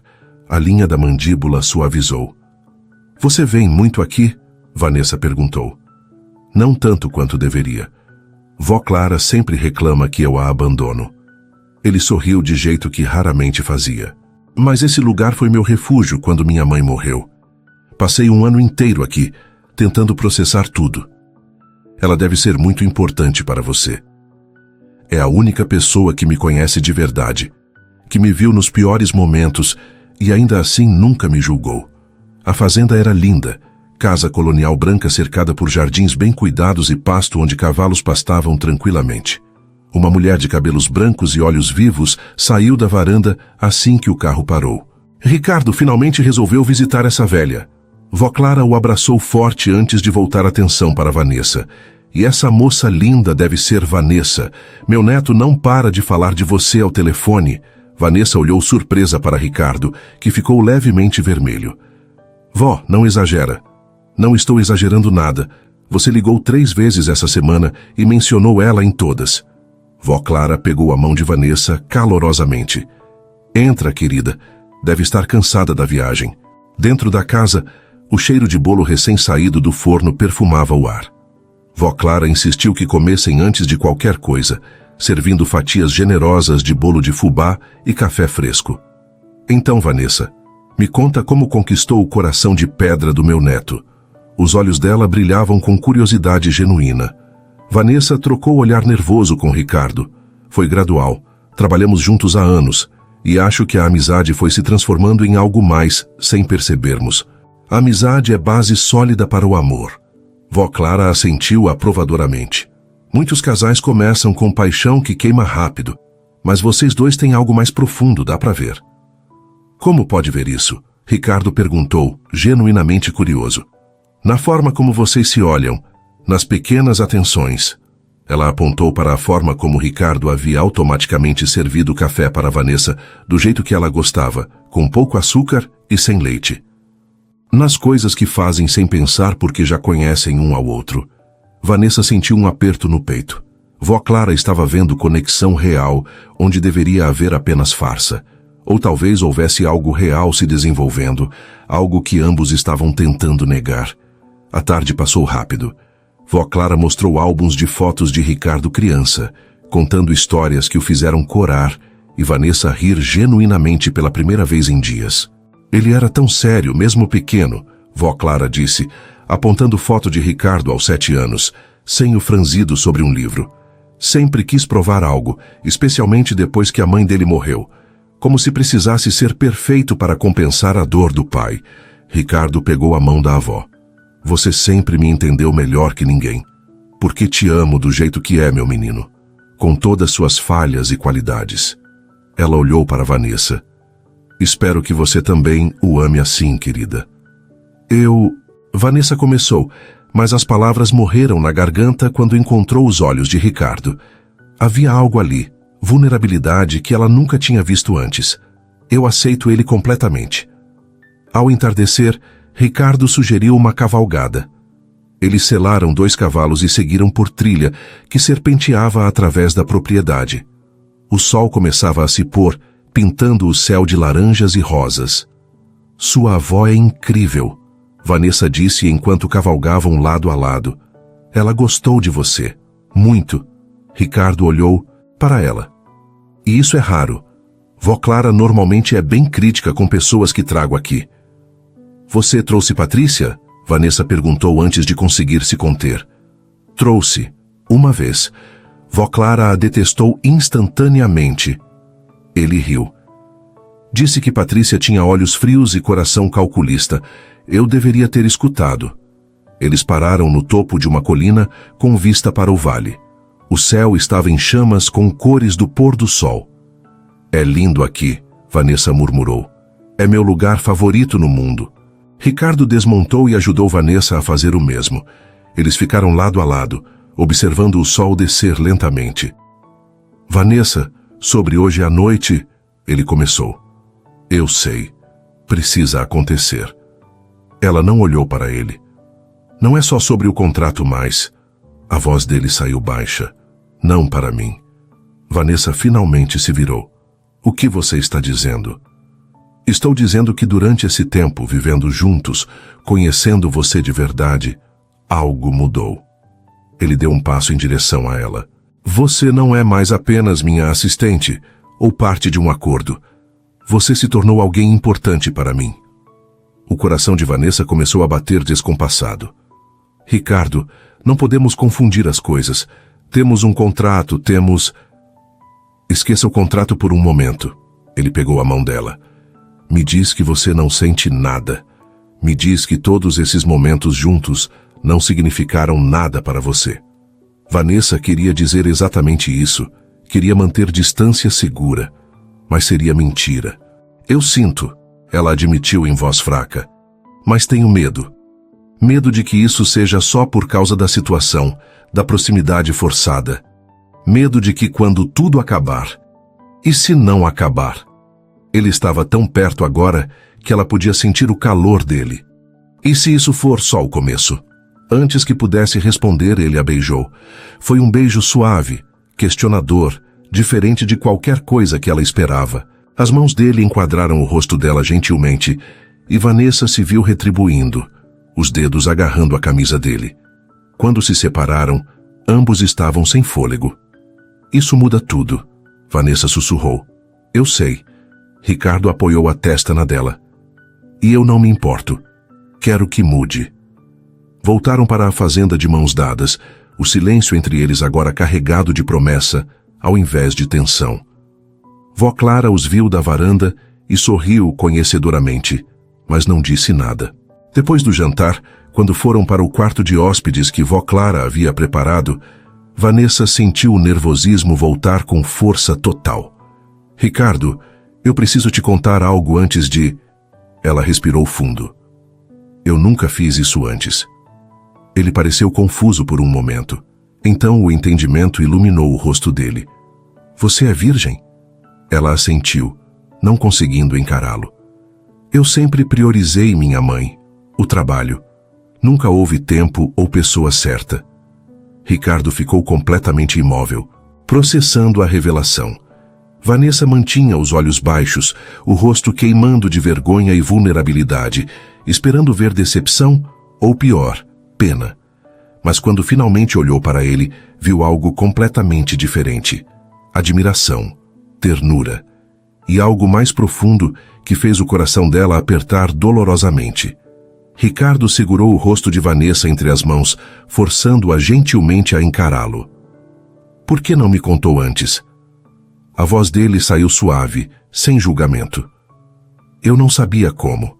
A linha da mandíbula suavizou. Você vem muito aqui? Vanessa perguntou. Não tanto quanto deveria. Vó Clara sempre reclama que eu a abandono. Ele sorriu de jeito que raramente fazia. Mas esse lugar foi meu refúgio quando minha mãe morreu. Passei um ano inteiro aqui, tentando processar tudo. Ela deve ser muito importante para você. É a única pessoa que me conhece de verdade, que me viu nos piores momentos e ainda assim nunca me julgou. A fazenda era linda, casa colonial branca cercada por jardins bem cuidados e pasto onde cavalos pastavam tranquilamente. Uma mulher de cabelos brancos e olhos vivos saiu da varanda assim que o carro parou. Ricardo finalmente resolveu visitar essa velha. Vó Clara o abraçou forte antes de voltar a atenção para Vanessa. E essa moça linda deve ser Vanessa. Meu neto não para de falar de você ao telefone. Vanessa olhou surpresa para Ricardo, que ficou levemente vermelho. Vó, não exagera. Não estou exagerando nada. Você ligou 3 vezes essa semana e mencionou ela em todas. Vó Clara pegou a mão de Vanessa calorosamente. Entra, querida. Deve estar cansada da viagem. Dentro da casa, o cheiro de bolo recém-saído do forno perfumava o ar. Vó Clara insistiu que comessem antes de qualquer coisa, servindo fatias generosas de bolo de fubá e café fresco. Então, Vanessa, me conta como conquistou o coração de pedra do meu neto. Os olhos dela brilhavam com curiosidade genuína. Vanessa trocou o olhar nervoso com Ricardo. Foi gradual. Trabalhamos juntos há anos, e acho que a amizade foi se transformando em algo mais, sem percebermos. A amizade é base sólida para o amor. Vó Clara assentiu aprovadoramente. Muitos casais começam com paixão que queima rápido, mas vocês dois têm algo mais profundo, dá para ver. Como pode ver isso? Ricardo perguntou, genuinamente curioso. Na forma como vocês se olham, nas pequenas atenções. Ela apontou para a forma como Ricardo havia automaticamente servido o café para Vanessa do jeito que ela gostava, com pouco açúcar e sem leite. Nas coisas que fazem sem pensar porque já conhecem um ao outro. Vanessa sentiu um aperto no peito. Vó Clara estava vendo conexão real, onde deveria haver apenas farsa. Ou talvez houvesse algo real se desenvolvendo, algo que ambos estavam tentando negar. A tarde passou rápido. Vó Clara mostrou álbuns de fotos de Ricardo criança, contando histórias que o fizeram corar, e Vanessa rir genuinamente pela primeira vez em dias. Ele era tão sério, mesmo pequeno, Vó Clara disse, apontando foto de Ricardo aos 7 anos, senho franzido sobre um livro. Sempre quis provar algo, especialmente depois que a mãe dele morreu, como se precisasse ser perfeito para compensar a dor do pai. Ricardo pegou a mão da avó. Você sempre me entendeu melhor que ninguém. Porque te amo do jeito que é, meu menino, com todas suas falhas e qualidades. Ela olhou para Vanessa. Espero que você também o ame assim, querida. Vanessa começou, mas as palavras morreram na garganta quando encontrou os olhos de Ricardo. Havia algo ali, vulnerabilidade que ela nunca tinha visto antes. Eu aceito ele completamente. Ao entardecer, Ricardo sugeriu uma cavalgada. Eles selaram 2 cavalos e seguiram por trilha, que serpenteava através da propriedade. O sol começava a se pôr, pintando o céu de laranjas e rosas. Sua avó é incrível. Vanessa disse enquanto cavalgavam lado a lado. Ela gostou de você. Muito. Ricardo olhou para ela. E isso é raro. Vó Clara normalmente é bem crítica com pessoas que trago aqui. Você trouxe Patrícia? Vanessa perguntou antes de conseguir se conter. Trouxe. Uma vez. Vó Clara a detestou instantaneamente. Ele riu. Disse que Patrícia tinha olhos frios e coração calculista. Eu deveria ter escutado. Eles pararam no topo de uma colina com vista para o vale. O céu estava em chamas com cores do pôr do sol. É lindo aqui, Vanessa murmurou. É meu lugar favorito no mundo. Ricardo desmontou e ajudou Vanessa a fazer o mesmo. Eles ficaram lado a lado, observando o sol descer lentamente. Vanessa, sobre hoje à noite, ele começou. Eu sei. Precisa acontecer. Ela não olhou para ele. Não é só sobre o contrato mais. A voz dele saiu baixa. Não para mim. Vanessa finalmente se virou. O que você está dizendo? Estou dizendo que durante esse tempo, vivendo juntos, conhecendo você de verdade, algo mudou. Ele deu um passo em direção a ela. Você não é mais apenas minha assistente, ou parte de um acordo. Você se tornou alguém importante para mim. O coração de Vanessa começou a bater descompassado. Ricardo, não podemos confundir as coisas. Temos um contrato, temos... Esqueça o contrato por um momento. Ele pegou a mão dela. Me diz que você não sente nada. Me diz que todos esses momentos juntos não significaram nada para você. Vanessa queria dizer exatamente isso. Queria manter distância segura. Mas seria mentira. Eu sinto, ela admitiu em voz fraca. Mas tenho medo. Medo de que isso seja só por causa da situação, da proximidade forçada. Medo de que quando tudo acabar... E se não acabar? Ele estava tão perto agora que ela podia sentir o calor dele. E se isso for só o começo? Antes que pudesse responder, ele a beijou. Foi um beijo suave, questionador, diferente de qualquer coisa que ela esperava. As mãos dele enquadraram o rosto dela gentilmente, e Vanessa se viu retribuindo, os dedos agarrando a camisa dele. Quando se separaram, ambos estavam sem fôlego. Isso muda tudo, Vanessa sussurrou. Eu sei. Ricardo apoiou a testa na dela. E eu não me importo. Quero que mude. Voltaram para a fazenda de mãos dadas, o silêncio entre eles agora carregado de promessa, ao invés de tensão. Vó Clara os viu da varanda e sorriu conhecedoramente, mas não disse nada. Depois do jantar, quando foram para o quarto de hóspedes que Vó Clara havia preparado, Vanessa sentiu o nervosismo voltar com força total. Ricardo, eu preciso te contar algo antes de... Ela respirou fundo. Eu nunca fiz isso antes. Ele pareceu confuso por um momento. Então o entendimento iluminou o rosto dele. Você é virgem? Ela assentiu, não conseguindo encará-lo. Eu sempre priorizei minha mãe, o trabalho. Nunca houve tempo ou pessoa certa. Ricardo ficou completamente imóvel, processando a revelação. Vanessa mantinha os olhos baixos, o rosto queimando de vergonha e vulnerabilidade, esperando ver decepção ou, pior, pena. Mas quando finalmente olhou para ele, viu algo completamente diferente. Admiração, ternura e algo mais profundo que fez o coração dela apertar dolorosamente. Ricardo segurou o rosto de Vanessa entre as mãos, forçando-a gentilmente a encará-lo. Por que não me contou antes? A voz dele saiu suave, sem julgamento. Eu não sabia como.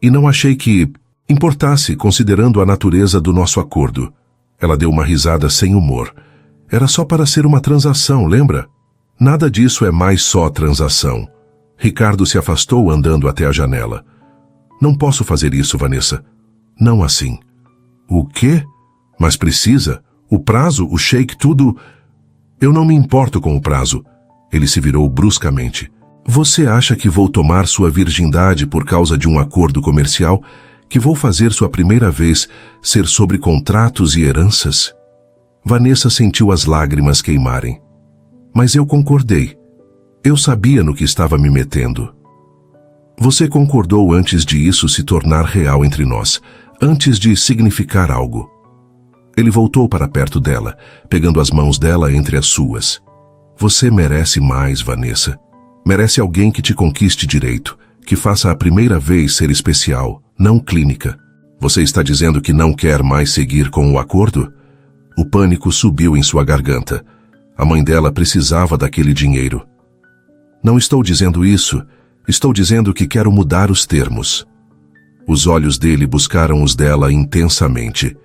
E não achei que importasse, considerando a natureza do nosso acordo. Ela deu uma risada sem humor. Era só para ser uma transação, lembra? Nada disso é mais só transação. Ricardo se afastou andando até a janela. Não posso fazer isso, Vanessa. Não assim. O quê? Mas precisa? O prazo, o shake, tudo... Eu não me importo com o prazo. Ele se virou bruscamente. Você acha que vou tomar sua virgindade por causa de um acordo comercial? Que vou fazer sua primeira vez ser sobre contratos e heranças? Vanessa sentiu as lágrimas queimarem. Mas eu concordei. Eu sabia no que estava me metendo. Você concordou antes de isso se tornar real entre nós, antes de significar algo. Ele voltou para perto dela, pegando as mãos dela entre as suas. Você merece mais, Vanessa. Merece alguém que te conquiste direito, que faça a primeira vez ser especial, não clínica. Você está dizendo que não quer mais seguir com o acordo? O pânico subiu em sua garganta. A mãe dela precisava daquele dinheiro. Não estou dizendo isso. Estou dizendo que quero mudar os termos. Os olhos dele buscaram os dela intensamente.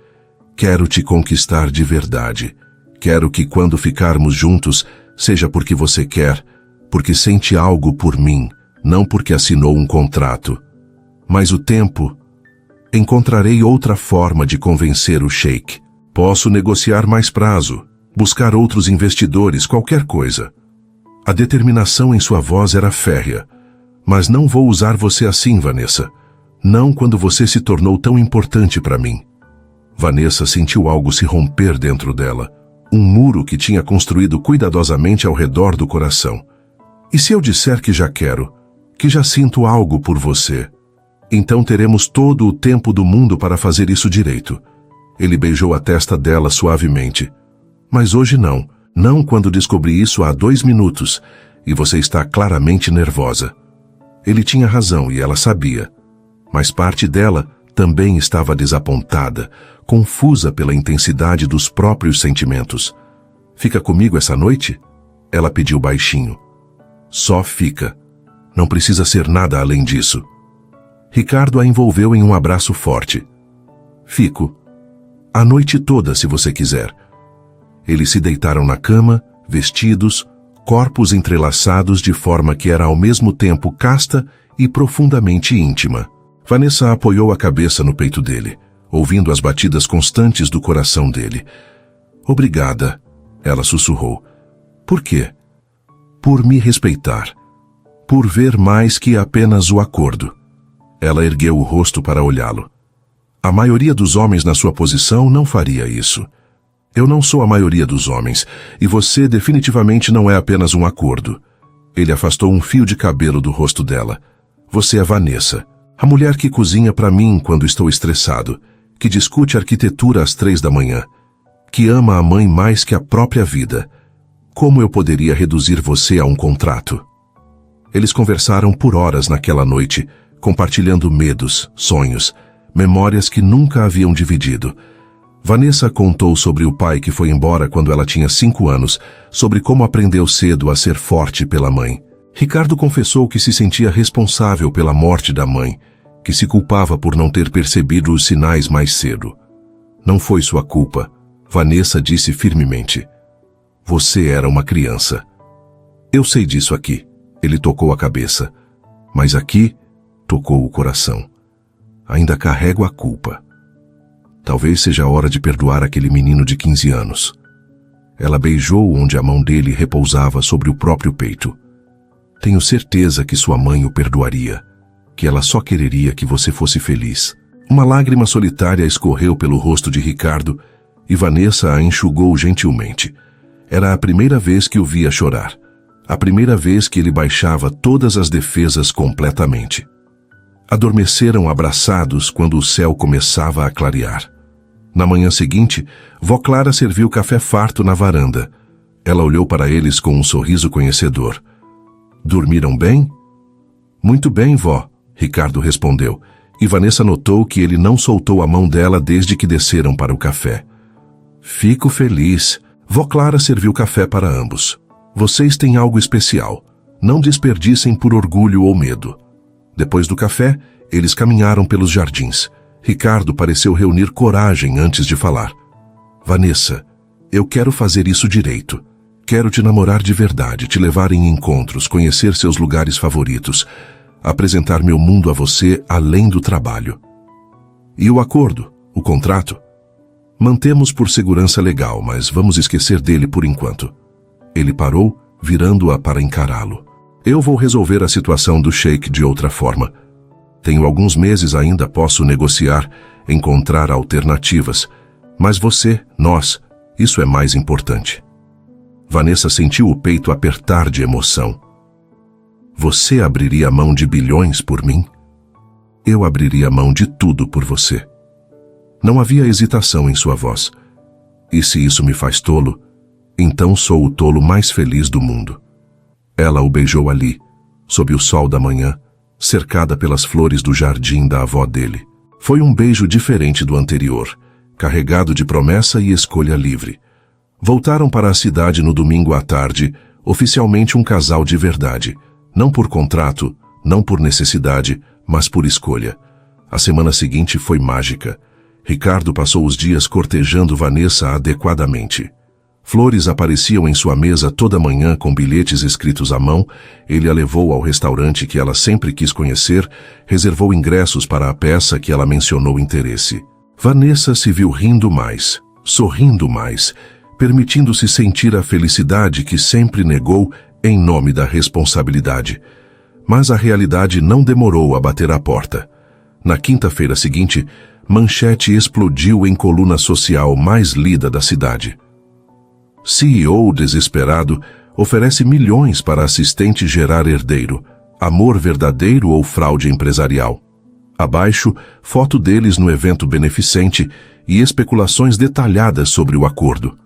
Quero te conquistar de verdade. Quero que quando ficarmos juntos, seja porque você quer, porque sente algo por mim, não porque assinou um contrato. Mas o tempo... Encontrarei outra forma de convencer o Sheik. Posso negociar mais prazo, buscar outros investidores, qualquer coisa. A determinação em sua voz era férrea. Mas não vou usar você assim, Vanessa. Não quando você se tornou tão importante para mim. Vanessa sentiu algo se romper dentro dela. Um muro que tinha construído cuidadosamente ao redor do coração. E se eu disser que já quero, que já sinto algo por você? Então teremos todo o tempo do mundo para fazer isso direito. Ele beijou a testa dela suavemente. Mas hoje não. Não quando descobri isso há 2 minutos. E você está claramente nervosa. Ele tinha razão e ela sabia. Mas parte dela também estava desapontada, confusa pela intensidade dos próprios sentimentos. Fica comigo essa noite? Ela pediu baixinho. Só fica. Não precisa ser nada além disso. Ricardo a envolveu em um abraço forte. Fico. A noite toda, se você quiser. Eles se deitaram na cama, vestidos, corpos entrelaçados de forma que era ao mesmo tempo casta e profundamente íntima. Vanessa apoiou a cabeça no peito dele, ouvindo as batidas constantes do coração dele. Obrigada, ela sussurrou. Por quê? Por me respeitar. Por ver mais que apenas o acordo. Ela ergueu o rosto para olhá-lo. A maioria dos homens na sua posição não faria isso. Eu não sou a maioria dos homens, e você definitivamente não é apenas um acordo. Ele afastou um fio de cabelo do rosto dela. Você é Vanessa, a mulher que cozinha para mim quando estou estressado, que discute arquitetura às 3 da manhã, que ama a mãe mais que a própria vida. Como eu poderia reduzir você a um contrato? Eles conversaram por horas naquela noite, compartilhando medos, sonhos, memórias que nunca haviam dividido. Vanessa contou sobre o pai que foi embora quando ela tinha 5 anos, sobre como aprendeu cedo a ser forte pela mãe. Ricardo confessou que se sentia responsável pela morte da mãe, que se culpava por não ter percebido os sinais mais cedo. Não foi sua culpa, Vanessa disse firmemente. Você era uma criança. Eu sei disso aqui. Ele tocou a cabeça. Mas aqui, tocou o coração. Ainda carrego a culpa. Talvez seja a hora de perdoar aquele menino de 15 anos. Ela beijou onde a mão dele repousava sobre o próprio peito. Tenho certeza que sua mãe o perdoaria, que ela só quereria que você fosse feliz. Uma lágrima solitária escorreu pelo rosto de Ricardo e Vanessa a enxugou gentilmente. Era a primeira vez que o via chorar. A primeira vez que ele baixava todas as defesas completamente. Adormeceram abraçados quando o céu começava a clarear. Na manhã seguinte, vó Clara serviu café farto na varanda. Ela olhou para eles com um sorriso conhecedor. Dormiram bem? Muito bem, vó, Ricardo respondeu, e Vanessa notou que ele não soltou a mão dela desde que desceram para o café. Fico feliz. Vó Clara serviu café para ambos. Vocês têm algo especial. Não desperdicem por orgulho ou medo. Depois do café, eles caminharam pelos jardins. Ricardo pareceu reunir coragem antes de falar. Vanessa, eu quero fazer isso direito. Quero te namorar de verdade, te levar em encontros, conhecer seus lugares favoritos, apresentar meu mundo a você além do trabalho. E o acordo, o contrato? Mantemos por segurança legal, mas vamos esquecer dele por enquanto. Ele parou, virando-a para encará-lo. Eu vou resolver a situação do Sheik de outra forma. Tenho alguns meses ainda, posso negociar, encontrar alternativas. Mas você, nós, isso é mais importante. Vanessa sentiu o peito apertar de emoção. Você abriria mão de bilhões por mim? Eu abriria mão de tudo por você. Não havia hesitação em sua voz. E se isso me faz tolo, então sou o tolo mais feliz do mundo. Ela o beijou ali, sob o sol da manhã, cercada pelas flores do jardim da avó dele. Foi um beijo diferente do anterior, carregado de promessa e escolha livre. Voltaram para a cidade no domingo à tarde, oficialmente um casal de verdade. Não por contrato, não por necessidade, mas por escolha. A semana seguinte foi mágica. Ricardo passou os dias cortejando Vanessa adequadamente. Flores apareciam em sua mesa toda manhã com bilhetes escritos à mão. Ele a levou ao restaurante que ela sempre quis conhecer, reservou ingressos para a peça que ela mencionou interesse. Vanessa se viu rindo mais, sorrindo mais, permitindo-se sentir a felicidade que sempre negou em nome da responsabilidade. Mas a realidade não demorou a bater à porta. Na quinta-feira seguinte, manchete explodiu em coluna social mais lida da cidade. CEO desesperado oferece milhões para assistente gerar herdeiro. Amor verdadeiro ou fraude empresarial? Abaixo, foto deles no evento beneficente e especulações detalhadas sobre o acordo.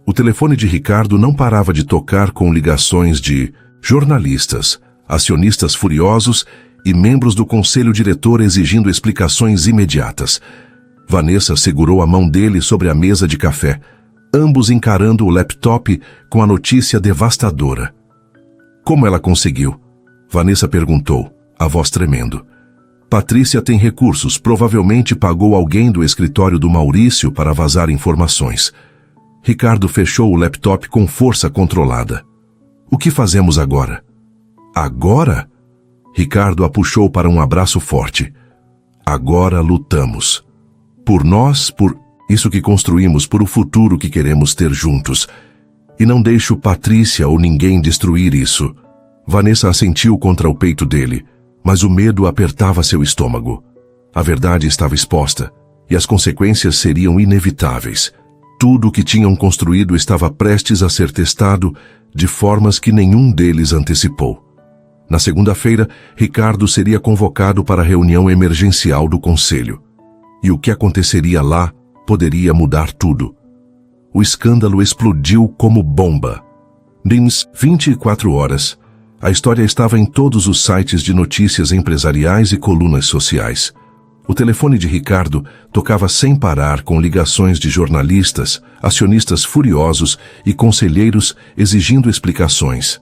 O telefone de Ricardo não parava de tocar com ligações de jornalistas, acionistas furiosos e membros do conselho diretor exigindo explicações imediatas. Vanessa segurou a mão dele sobre a mesa de café, ambos encarando o laptop com a notícia devastadora. Como ela conseguiu? Vanessa perguntou, a voz tremendo. Patrícia tem recursos, provavelmente pagou alguém do escritório do Maurício para vazar informações. Ricardo fechou o laptop com força controlada. O que fazemos agora? Agora? Ricardo a puxou para um abraço forte. Agora lutamos. Por nós, por isso que construímos, por o futuro que queremos ter juntos. E não deixo Patrícia ou ninguém destruir isso. Vanessa assentiu contra o peito dele, mas o medo apertava seu estômago. A verdade estava exposta, e as consequências seriam inevitáveis. Tudo o que tinham construído estava prestes a ser testado de formas que nenhum deles antecipou. Na segunda-feira, Ricardo seria convocado para a reunião emergencial do conselho. E o que aconteceria lá poderia mudar tudo. O escândalo explodiu como bomba. Nas 24 horas, a história estava em todos os sites de notícias empresariais e colunas sociais. O telefone de Ricardo tocava sem parar com ligações de jornalistas, acionistas furiosos e conselheiros exigindo explicações.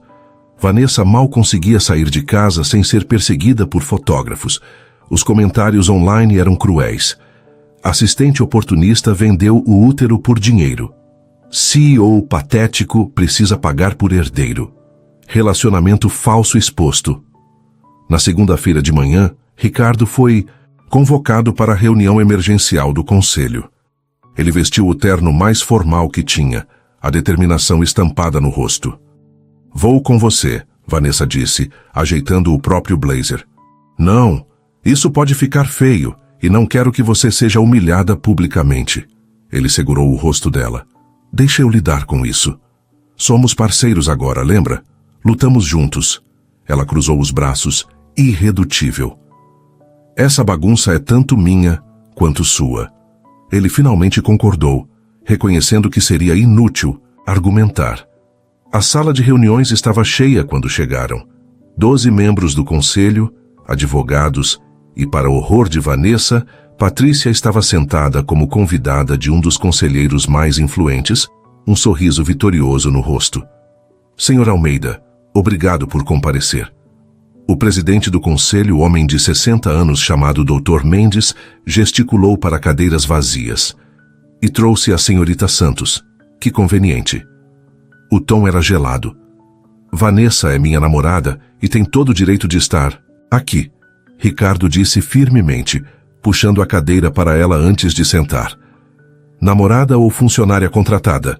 Vanessa mal conseguia sair de casa sem ser perseguida por fotógrafos. Os comentários online eram cruéis. Assistente oportunista vendeu o útero por dinheiro. CEO patético precisa pagar por herdeiro. Relacionamento falso exposto. Na segunda-feira de manhã, Ricardo foi convocado para a reunião emergencial do conselho. Ele vestiu o terno mais formal que tinha, a determinação estampada no rosto. Vou com você, Vanessa disse, ajeitando o próprio blazer. Não, isso pode ficar feio, e não quero que você seja humilhada publicamente. Ele segurou o rosto dela. Deixa eu lidar com isso. Somos parceiros agora, lembra? Lutamos juntos. Ela cruzou os braços, irredutível. Essa bagunça é tanto minha quanto sua. Ele finalmente concordou, reconhecendo que seria inútil argumentar. A sala de reuniões estava cheia quando chegaram. 12 membros do conselho, advogados, e para horror de Vanessa, Patrícia estava sentada como convidada de um dos conselheiros mais influentes, um sorriso vitorioso no rosto. Senhor Almeida, obrigado por comparecer. O presidente do conselho, homem de 60 anos chamado Dr. Mendes, gesticulou para cadeiras vazias. E trouxe a senhorita Santos. Que conveniente. O tom era gelado. Vanessa é minha namorada e tem todo o direito de estar aqui, Ricardo disse firmemente, puxando a cadeira para ela antes de sentar. Namorada ou funcionária contratada?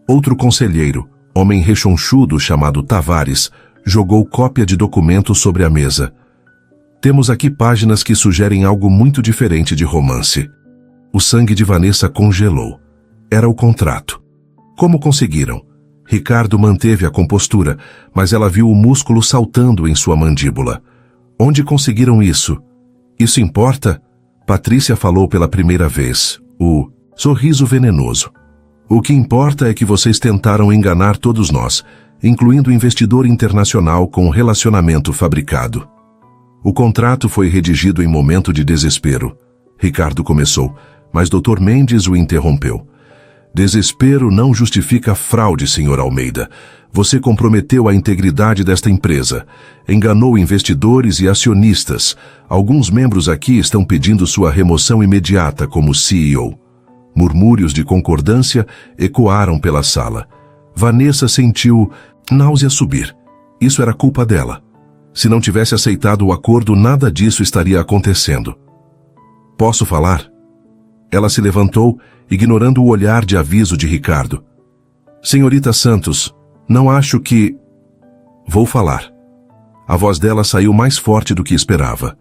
Outro conselheiro, homem rechonchudo chamado Tavares, jogou cópia de documento sobre a mesa. Temos aqui páginas que sugerem algo muito diferente de romance. O sangue de Vanessa congelou. Era o contrato. Como conseguiram? Ricardo manteve a compostura, mas ela viu o músculo saltando em sua mandíbula. Onde conseguiram isso? Isso importa? Patrícia falou pela primeira vez, o sorriso venenoso. O que importa é que vocês tentaram enganar todos nós, incluindo o investidor internacional com relacionamento fabricado. O contrato foi redigido em momento de desespero. Ricardo começou, mas Dr. Mendes o interrompeu. Desespero não justifica fraude, Sr. Almeida. Você comprometeu a integridade desta empresa. Enganou investidores e acionistas. Alguns membros aqui estão pedindo sua remoção imediata como CEO. Murmúrios de concordância ecoaram pela sala. Vanessa sentiu náusea subir. Isso era culpa dela. Se não tivesse aceitado o acordo, nada disso estaria acontecendo. Posso falar? Ela se levantou, ignorando o olhar de aviso de Ricardo. Senhorita Santos, não acho que... Vou falar. A voz dela saiu mais forte do que esperava.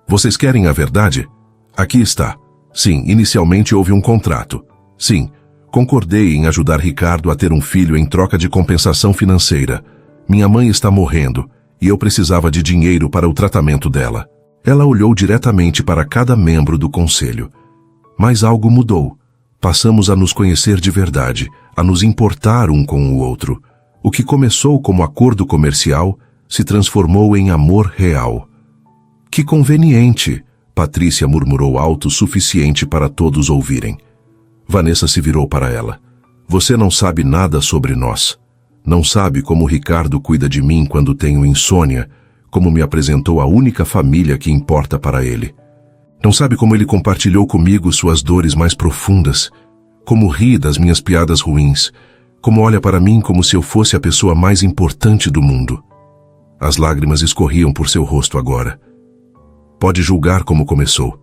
Vocês querem a verdade? Aqui está. Sim, inicialmente houve um contrato. Sim, concordei em ajudar Ricardo a ter um filho em troca de compensação financeira. Minha mãe está morrendo e eu precisava de dinheiro para o tratamento dela. Ela olhou diretamente para cada membro do conselho. Mas algo mudou. Passamos a nos conhecer de verdade, a nos importar um com o outro. O que começou como acordo comercial se transformou em amor real. Que conveniente, Patrícia murmurou alto o suficiente para todos ouvirem. Vanessa se virou para ela. Você não sabe nada sobre nós. Não sabe como Ricardo cuida de mim quando tenho insônia, como me apresentou a única família que importa para ele. Não sabe como ele compartilhou comigo suas dores mais profundas, como ri das minhas piadas ruins, como olha para mim como se eu fosse a pessoa mais importante do mundo. As lágrimas escorriam por seu rosto agora. Pode julgar como começou,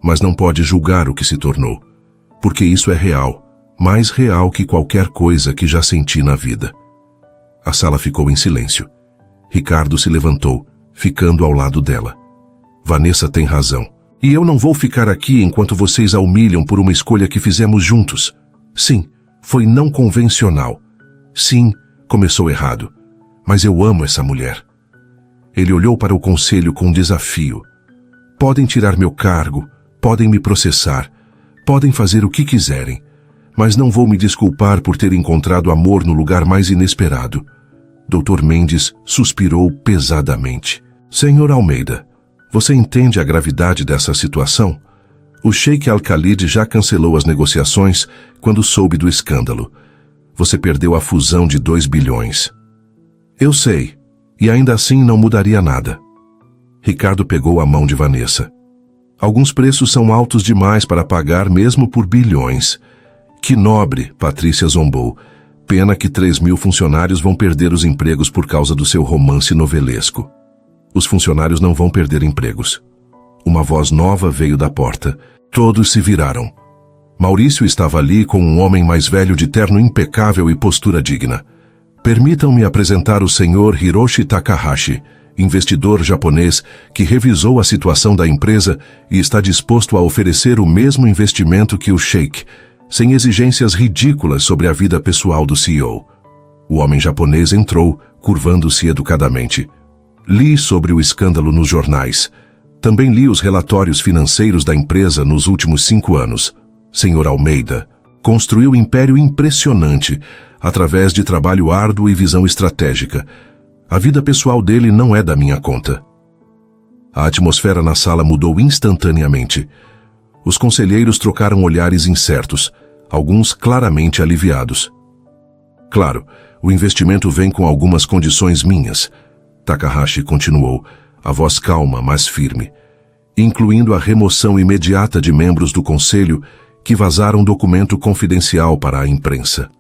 mas não pode julgar o que se tornou, porque isso é real, mais real que qualquer coisa que já senti na vida. A sala ficou em silêncio. Ricardo se levantou, ficando ao lado dela. Vanessa tem razão. E eu não vou ficar aqui enquanto vocês a humilham por uma escolha que fizemos juntos. Sim, foi não convencional. Sim, começou errado. Mas eu amo essa mulher. Ele olhou para o conselho com desafio. Podem tirar meu cargo, podem me processar, podem fazer o que quiserem, mas não vou me desculpar por ter encontrado amor no lugar mais inesperado. Dr. Mendes suspirou pesadamente. Senhor Almeida, você entende a gravidade dessa situação? O Sheikh Al-Khalid já cancelou as negociações quando soube do escândalo. Você perdeu a fusão de 2 bilhões. Eu sei, e ainda assim não mudaria nada. Ricardo pegou a mão de Vanessa. Alguns preços são altos demais para pagar mesmo por bilhões. Que nobre, Patrícia zombou. Pena que 3.000 funcionários vão perder os empregos por causa do seu romance novelesco. Os funcionários não vão perder empregos. Uma voz nova veio da porta. Todos se viraram. Maurício estava ali com um homem mais velho de terno impecável e postura digna. Permitam-me apresentar o Sr. Hiroshi Takahashi, investidor japonês que revisou a situação da empresa e está disposto a oferecer o mesmo investimento que o Sheikh, sem exigências ridículas sobre a vida pessoal do CEO. O homem japonês entrou, curvando-se educadamente. Li sobre o escândalo nos jornais. Também li os relatórios financeiros da empresa nos últimos 5 anos. Sr. Almeida construiu um império impressionante através de trabalho árduo e visão estratégica. A vida pessoal dele não é da minha conta. A atmosfera na sala mudou instantaneamente. Os conselheiros trocaram olhares incertos, alguns claramente aliviados. Claro, o investimento vem com algumas condições minhas. Takahashi continuou, a voz calma, mas firme, incluindo a remoção imediata de membros do conselho que vazaram um documento confidencial para a imprensa.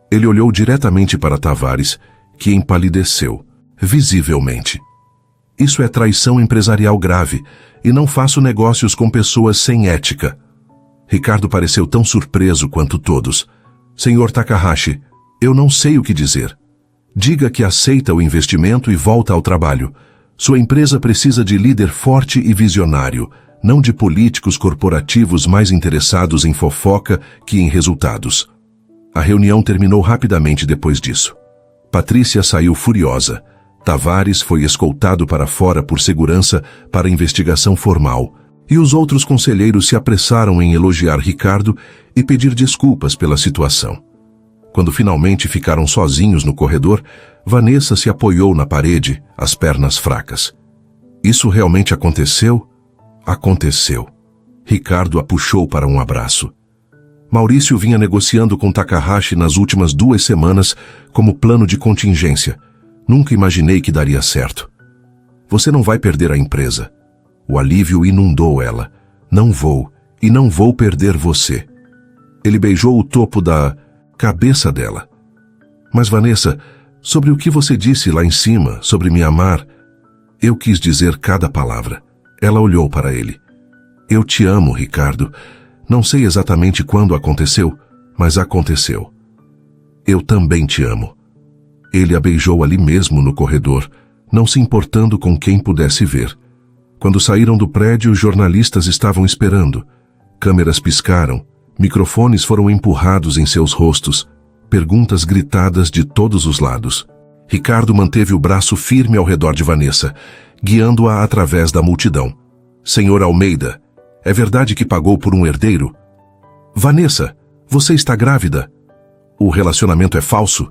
Ele olhou diretamente para Tavares, que empalideceu, visivelmente. Isso é traição empresarial grave, e não faço negócios com pessoas sem ética. Ricardo pareceu tão surpreso quanto todos. Senhor Takahashi, eu não sei o que dizer. Diga que aceita o investimento e volta ao trabalho. Sua empresa precisa de líder forte e visionário, não de políticos corporativos mais interessados em fofoca que em resultados. A reunião terminou rapidamente depois disso. Patrícia saiu furiosa. Tavares foi escoltado para fora por segurança para investigação formal, e os outros conselheiros se apressaram em elogiar Ricardo e pedir desculpas pela situação. Quando finalmente ficaram sozinhos no corredor, Vanessa se apoiou na parede, as pernas fracas. Isso realmente aconteceu? Aconteceu. Ricardo a puxou para um abraço. Maurício vinha negociando com Takahashi nas últimas 2 semanas como plano de contingência. Nunca imaginei que daria certo. Você não vai perder a empresa. O alívio inundou ela. Não vou, e não vou perder você. Ele beijou o topo da cabeça dela. Mas Vanessa, sobre o que você disse lá em cima, sobre me amar, eu quis dizer cada palavra. Ela olhou para ele. Eu te amo, Ricardo. Não sei exatamente quando aconteceu, mas aconteceu. Eu também te amo. Ele a beijou ali mesmo no corredor, não se importando com quem pudesse ver. Quando saíram do prédio, os jornalistas estavam esperando. Câmeras piscaram, microfones foram empurrados em seus rostos, perguntas gritadas de todos os lados. Ricardo manteve o braço firme ao redor de Vanessa, guiando-a através da multidão. Senhor Almeida, é verdade que pagou por um herdeiro? Vanessa, você está grávida? O relacionamento é falso?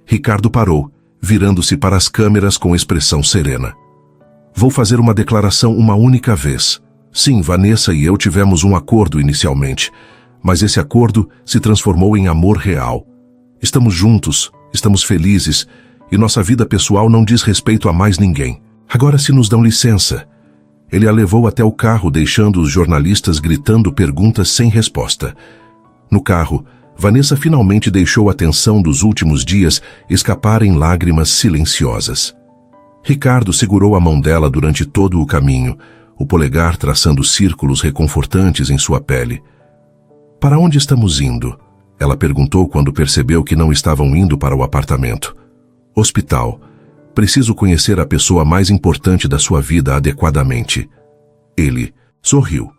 Ricardo parou, virando-se para as câmeras com expressão serena. Vou fazer uma declaração uma única vez. Sim, Vanessa e eu tivemos um acordo inicialmente, mas esse acordo se transformou em amor real. Estamos juntos, estamos felizes, e nossa vida pessoal não diz respeito a mais ninguém. Agora, se nos dão licença. Ele a levou até o carro, deixando os jornalistas gritando perguntas sem resposta. No carro, Vanessa finalmente deixou a tensão dos últimos dias escapar em lágrimas silenciosas. Ricardo segurou a mão dela durante todo o caminho, o polegar traçando círculos reconfortantes em sua pele. Para onde estamos indo? Ela perguntou quando percebeu que não estavam indo para o apartamento. Hospital. Preciso conhecer a pessoa mais importante da sua vida adequadamente. Ele sorriu.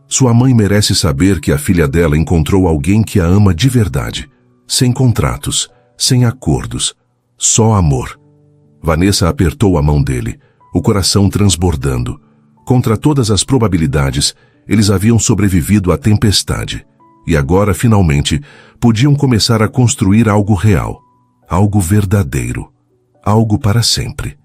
Sua mãe merece saber que a filha dela encontrou alguém que a ama de verdade. Sem contratos, sem acordos, só amor. Vanessa apertou a mão dele, o coração transbordando. Contra todas as probabilidades, eles haviam sobrevivido à tempestade. E agora, finalmente, podiam começar a construir algo real, algo verdadeiro, algo para sempre.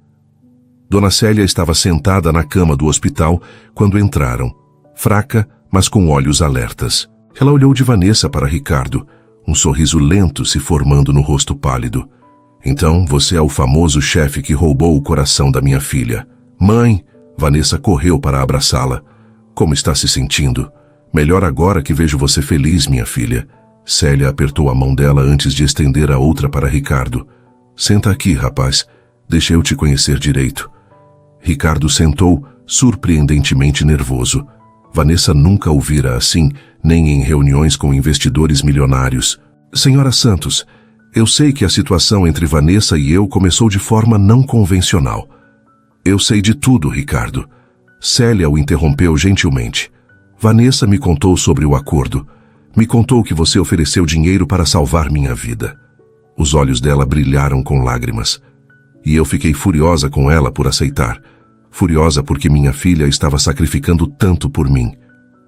Dona Célia estava sentada na cama do hospital quando entraram, fraca, mas com olhos alertas. Ela olhou de Vanessa para Ricardo, um sorriso lento se formando no rosto pálido. Então, você é o famoso chefe que roubou o coração da minha filha. Mãe! Vanessa correu para abraçá-la. Como está se sentindo? Melhor agora que vejo você feliz, minha filha. Célia apertou a mão dela antes de estender a outra para Ricardo. Senta aqui, rapaz. Deixa eu te conhecer direito. Ricardo sentou, surpreendentemente nervoso. Vanessa nunca o vira assim, nem em reuniões com investidores milionários. Senhora Santos, eu sei que a situação entre Vanessa e eu começou de forma não convencional. Eu sei de tudo, Ricardo. Célia o interrompeu gentilmente. Vanessa me contou sobre o acordo. Me contou que você ofereceu dinheiro para salvar minha vida. Os olhos dela brilharam com lágrimas. E eu fiquei furiosa com ela por aceitar. Furiosa porque minha filha estava sacrificando tanto por mim.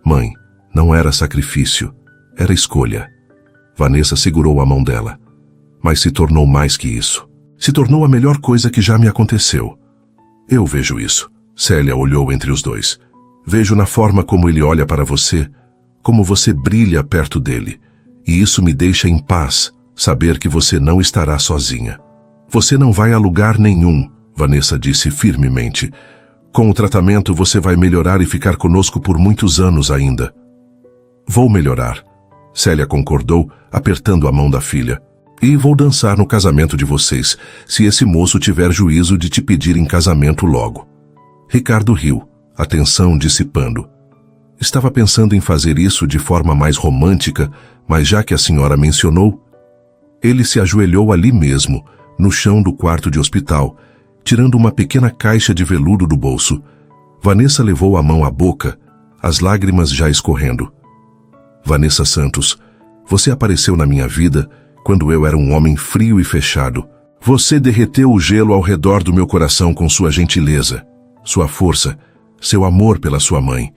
Mãe, não era sacrifício, era escolha. Vanessa segurou a mão dela. Mas se tornou mais que isso. Se tornou a melhor coisa que já me aconteceu. Eu vejo isso. Célia olhou entre os dois. Vejo na forma como ele olha para você, como você brilha perto dele. E isso me deixa em paz, saber que você não estará sozinha. Você não vai a lugar nenhum, Vanessa disse firmemente. Com o tratamento você vai melhorar e ficar conosco por muitos anos ainda. Vou melhorar, Célia concordou, apertando a mão da filha. E vou dançar no casamento de vocês, se esse moço tiver juízo de te pedir em casamento logo. Ricardo riu, a tensão dissipando. Estava pensando em fazer isso de forma mais romântica, mas já que a senhora mencionou, ele se ajoelhou ali mesmo, no chão do quarto de hospital, tirando uma pequena caixa de veludo do bolso. Vanessa levou a mão à boca, as lágrimas já escorrendo. Vanessa Santos, Você apareceu na minha vida quando eu era um homem frio e fechado. Você derreteu o gelo ao redor do meu coração com sua gentileza, sua força, seu amor pela sua mãe.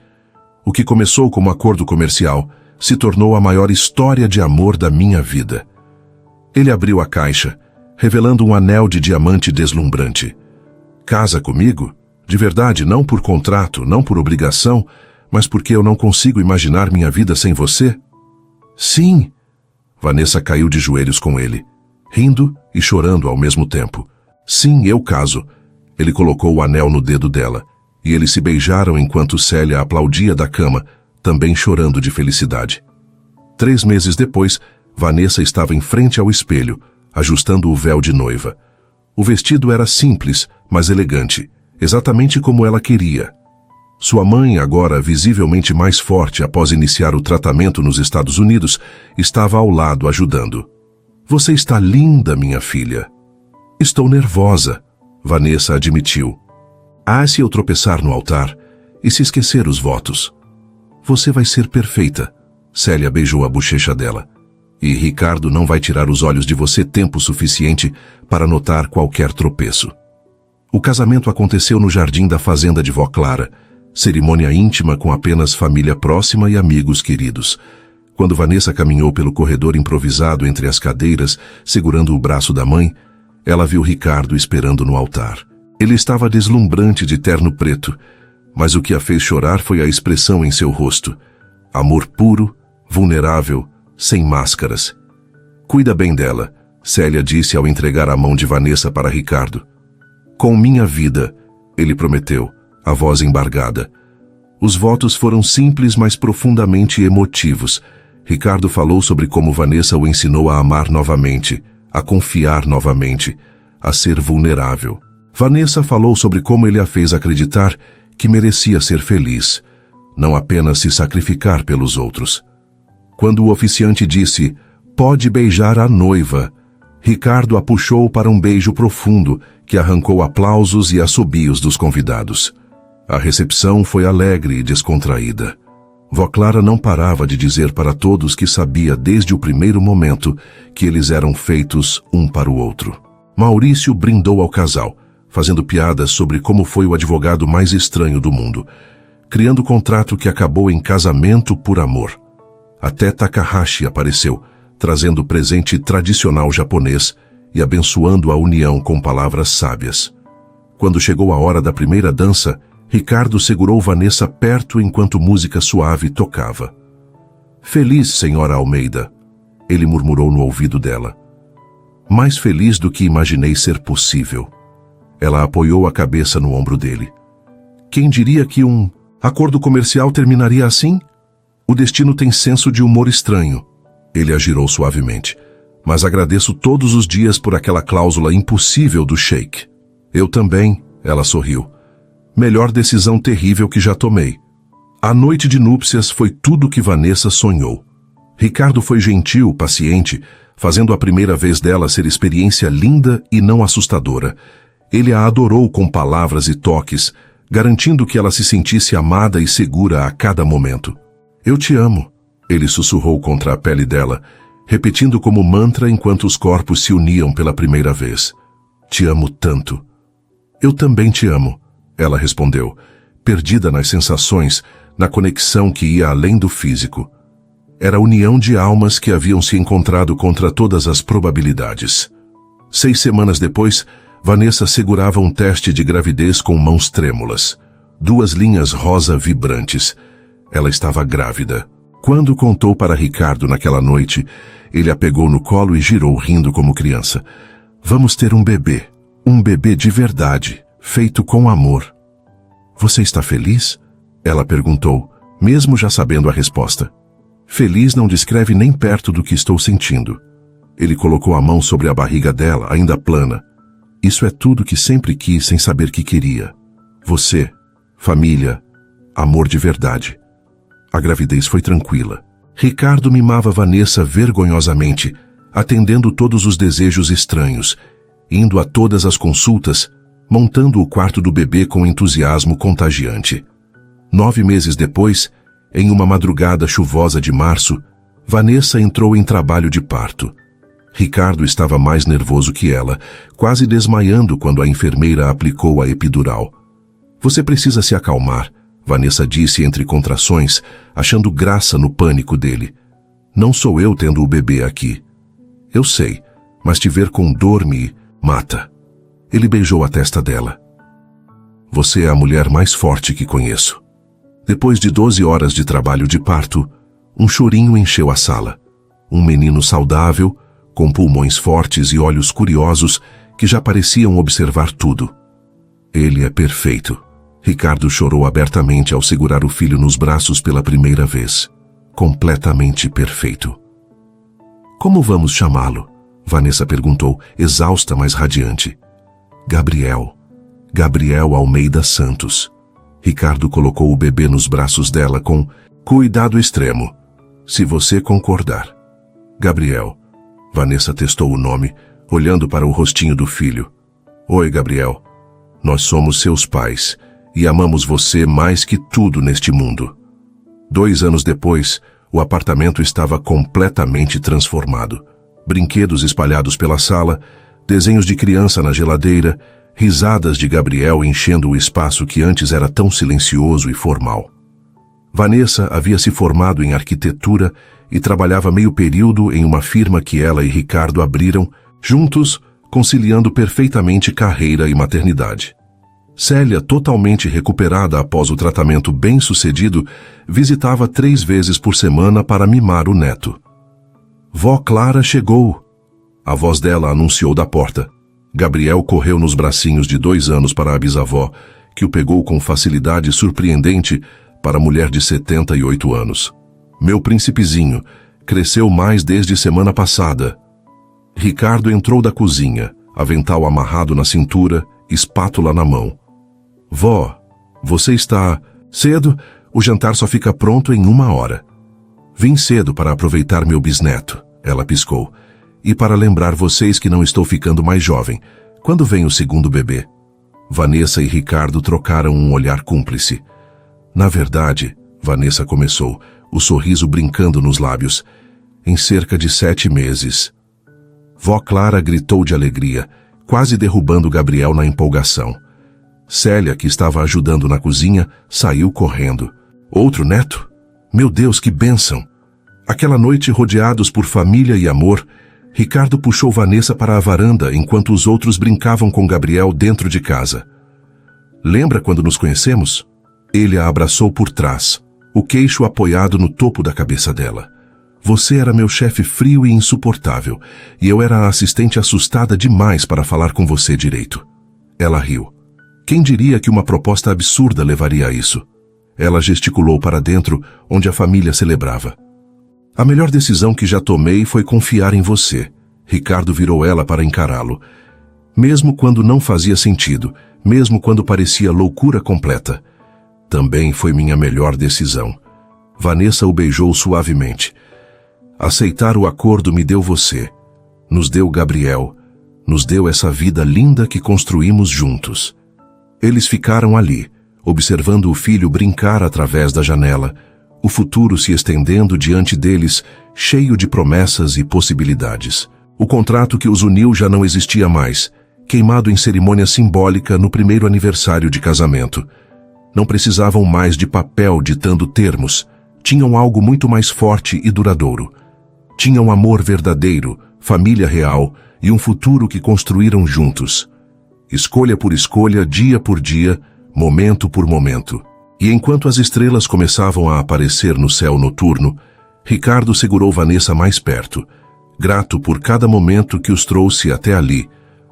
O que começou como acordo comercial se tornou a maior história de amor da minha vida. Ele abriu a caixa, revelando um anel de diamante deslumbrante. Casa comigo? De verdade, não por contrato, não por obrigação, mas porque eu não consigo imaginar minha vida sem você? Sim! Vanessa caiu de joelhos com ele, rindo e chorando ao mesmo tempo. Sim, eu caso. Ele colocou o anel no dedo dela, e eles se beijaram enquanto Célia aplaudia da cama, também chorando de felicidade. 3 meses depois, Vanessa estava em frente ao espelho, ajustando o véu de noiva. O vestido era simples, mas elegante, exatamente como ela queria. Sua mãe, agora visivelmente mais forte após iniciar o tratamento nos Estados Unidos, estava ao lado ajudando. Você está linda, minha filha. Estou nervosa, Vanessa admitiu. Se eu tropeçar no altar e se esquecer os votos. Você vai ser perfeita, Célia beijou a bochecha dela. E Ricardo não vai tirar os olhos de você tempo suficiente para notar qualquer tropeço. O casamento aconteceu no jardim da fazenda de Vó Clara, cerimônia íntima com apenas família próxima e amigos queridos. Quando Vanessa caminhou pelo corredor improvisado entre as cadeiras, segurando o braço da mãe, ela viu Ricardo esperando no altar. Ele estava deslumbrante de terno preto, mas o que a fez chorar foi a expressão em seu rosto. Amor puro, vulnerável, sem máscaras. Cuida bem dela, Célia disse ao entregar a mão de Vanessa para Ricardo. Com minha vida, ele prometeu, a voz embargada. Os votos foram simples, mas profundamente emotivos. Ricardo falou sobre como Vanessa o ensinou a amar novamente, a confiar novamente, a ser vulnerável. Vanessa falou sobre como ele a fez acreditar que merecia ser feliz, não apenas se sacrificar pelos outros. Quando o oficiante disse, pode beijar a noiva, Ricardo a puxou para um beijo profundo que arrancou aplausos e assobios dos convidados. A recepção foi alegre e descontraída. Vó Clara não parava de dizer para todos que sabia desde o primeiro momento que eles eram feitos um para o outro. Maurício brindou ao casal, fazendo piadas sobre como foi o advogado mais estranho do mundo, criando contrato que acabou em casamento por amor. Até Takahashi apareceu, trazendo presente tradicional japonês e abençoando a união com palavras sábias. Quando chegou a hora da primeira dança, Ricardo segurou Vanessa perto enquanto música suave tocava. Feliz, senhora Almeida, ele murmurou no ouvido dela. Mais feliz do que imaginei ser possível. Ela apoiou a cabeça no ombro dele. Quem diria que um acordo comercial terminaria assim? O destino tem senso de humor estranho. Ele a girou suavemente. Mas agradeço todos os dias por aquela cláusula impossível do sheik. Eu também, ela sorriu. Melhor decisão terrível que já tomei. A noite de núpcias foi tudo o que Vanessa sonhou. Ricardo foi gentil, paciente, fazendo a primeira vez dela ser experiência linda e não assustadora. Ele a adorou com palavras e toques, garantindo que ela se sentisse amada e segura a cada momento. Eu te amo, ele sussurrou contra a pele dela, repetindo como mantra enquanto os corpos se uniam pela primeira vez. Te amo tanto. Eu também te amo, ela respondeu, perdida nas sensações, na conexão que ia além do físico. Era a união de almas que haviam se encontrado contra todas as probabilidades. 6 semanas depois, Vanessa segurava um teste de gravidez com mãos trêmulas. 2 linhas rosa vibrantes. Ela estava grávida. Quando contou para Ricardo naquela noite, ele a pegou no colo e girou rindo como criança. Vamos ter um bebê de verdade, feito com amor. Você está feliz? Ela perguntou, mesmo já sabendo a resposta. Feliz não descreve nem perto do que estou sentindo. Ele colocou a mão sobre a barriga dela, ainda plana. Isso é tudo que sempre quis sem saber que queria. Você, família, amor de verdade. A gravidez foi tranquila. Ricardo mimava Vanessa vergonhosamente, atendendo todos os desejos estranhos, indo a todas as consultas, montando o quarto do bebê com entusiasmo contagiante. 9 meses depois, em uma madrugada chuvosa de março, Vanessa entrou em trabalho de parto. Ricardo estava mais nervoso que ela, quase desmaiando quando a enfermeira aplicou a epidural. Você precisa se acalmar, Vanessa disse entre contrações, achando graça no pânico dele. Não sou eu tendo o bebê aqui. Eu sei, mas te ver com dor me mata. Ele beijou a testa dela. Você é a mulher mais forte que conheço. Depois de 12 horas de trabalho de parto, um chorinho encheu a sala. Um menino saudável, com pulmões fortes e olhos curiosos que já pareciam observar tudo. Ele é perfeito. Ricardo chorou abertamente ao segurar o filho nos braços pela primeira vez. Completamente perfeito. Como vamos chamá-lo? Vanessa perguntou, exausta, mas radiante. Gabriel. Gabriel Almeida Santos. Ricardo colocou o bebê nos braços dela com cuidado extremo. Se você concordar. Gabriel. Vanessa testou o nome, olhando para o rostinho do filho. Oi, Gabriel. Nós somos seus pais e amamos você mais que tudo neste mundo. 2 anos depois, o apartamento estava completamente transformado. Brinquedos espalhados pela sala, desenhos de criança na geladeira, risadas de Gabriel enchendo o espaço que antes era tão silencioso e formal. Vanessa havia se formado em arquitetura e trabalhava meio período em uma firma que ela e Ricardo abriram, juntos, conciliando perfeitamente carreira e maternidade. Célia, totalmente recuperada após o tratamento bem-sucedido, visitava 3 vezes por semana para mimar o neto. Vó Clara chegou. A voz dela anunciou da porta. Gabriel correu nos bracinhos de 2 anos para a bisavó, que o pegou com facilidade surpreendente para a mulher de 78 anos. Meu príncipezinho, cresceu mais desde semana passada. Ricardo entrou da cozinha, avental amarrado na cintura, espátula na mão. Vó, você está cedo? O jantar só fica pronto em 1 hora. Vim cedo para aproveitar meu bisneto, ela piscou. E para lembrar vocês que não estou ficando mais jovem. Quando vem o segundo bebê? Vanessa e Ricardo trocaram um olhar cúmplice. Na verdade, Vanessa começou, o sorriso brincando nos lábios. Em cerca de 7 meses. Vó Clara gritou de alegria, quase derrubando Gabriel na empolgação. Célia, que estava ajudando na cozinha, saiu correndo. Outro neto? Meu Deus, que bênção! Aquela noite, rodeados por família e amor, Ricardo puxou Vanessa para a varanda enquanto os outros brincavam com Gabriel dentro de casa. Lembra quando nos conhecemos? Ele a abraçou por trás, o queixo apoiado no topo da cabeça dela. Você era meu chefe frio e insuportável, e eu era a assistente assustada demais para falar com você direito. Ela riu. Quem diria que uma proposta absurda levaria a isso? Ela gesticulou para dentro, onde a família celebrava. A melhor decisão que já tomei foi confiar em você. Ricardo virou ela para encará-lo. Mesmo quando não fazia sentido, mesmo quando parecia loucura completa. Também foi minha melhor decisão. Vanessa o beijou suavemente. Aceitar o acordo me deu você. Nos deu Gabriel. Nos deu essa vida linda que construímos juntos. Eles ficaram ali, observando o filho brincar através da janela, o futuro se estendendo diante deles, cheio de promessas e possibilidades. O contrato que os uniu já não existia mais, queimado em cerimônia simbólica no primeiro aniversário de casamento. Não precisavam mais de papel ditando termos, tinham algo muito mais forte e duradouro. Tinham amor verdadeiro, família real e um futuro que construíram juntos. Escolha por escolha, dia por dia, momento por momento. E enquanto as estrelas começavam a aparecer no céu noturno, Ricardo segurou Vanessa mais perto, grato por cada momento que os trouxe até ali,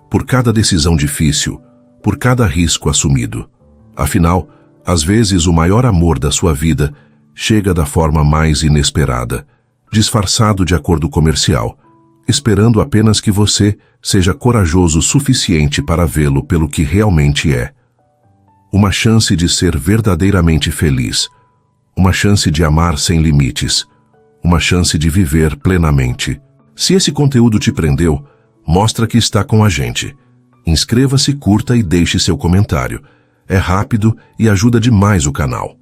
por cada decisão difícil, por cada risco assumido. Afinal, às vezes o maior amor da sua vida chega da forma mais inesperada, disfarçado de acordo comercial, esperando apenas que você seja corajoso o suficiente para vê-lo pelo que realmente é. Uma chance de ser verdadeiramente feliz, uma chance de amar sem limites, uma chance de viver plenamente. Se esse conteúdo te prendeu, mostra que está com a gente. Inscreva-se, curta e deixe seu comentário. É rápido e ajuda demais o canal.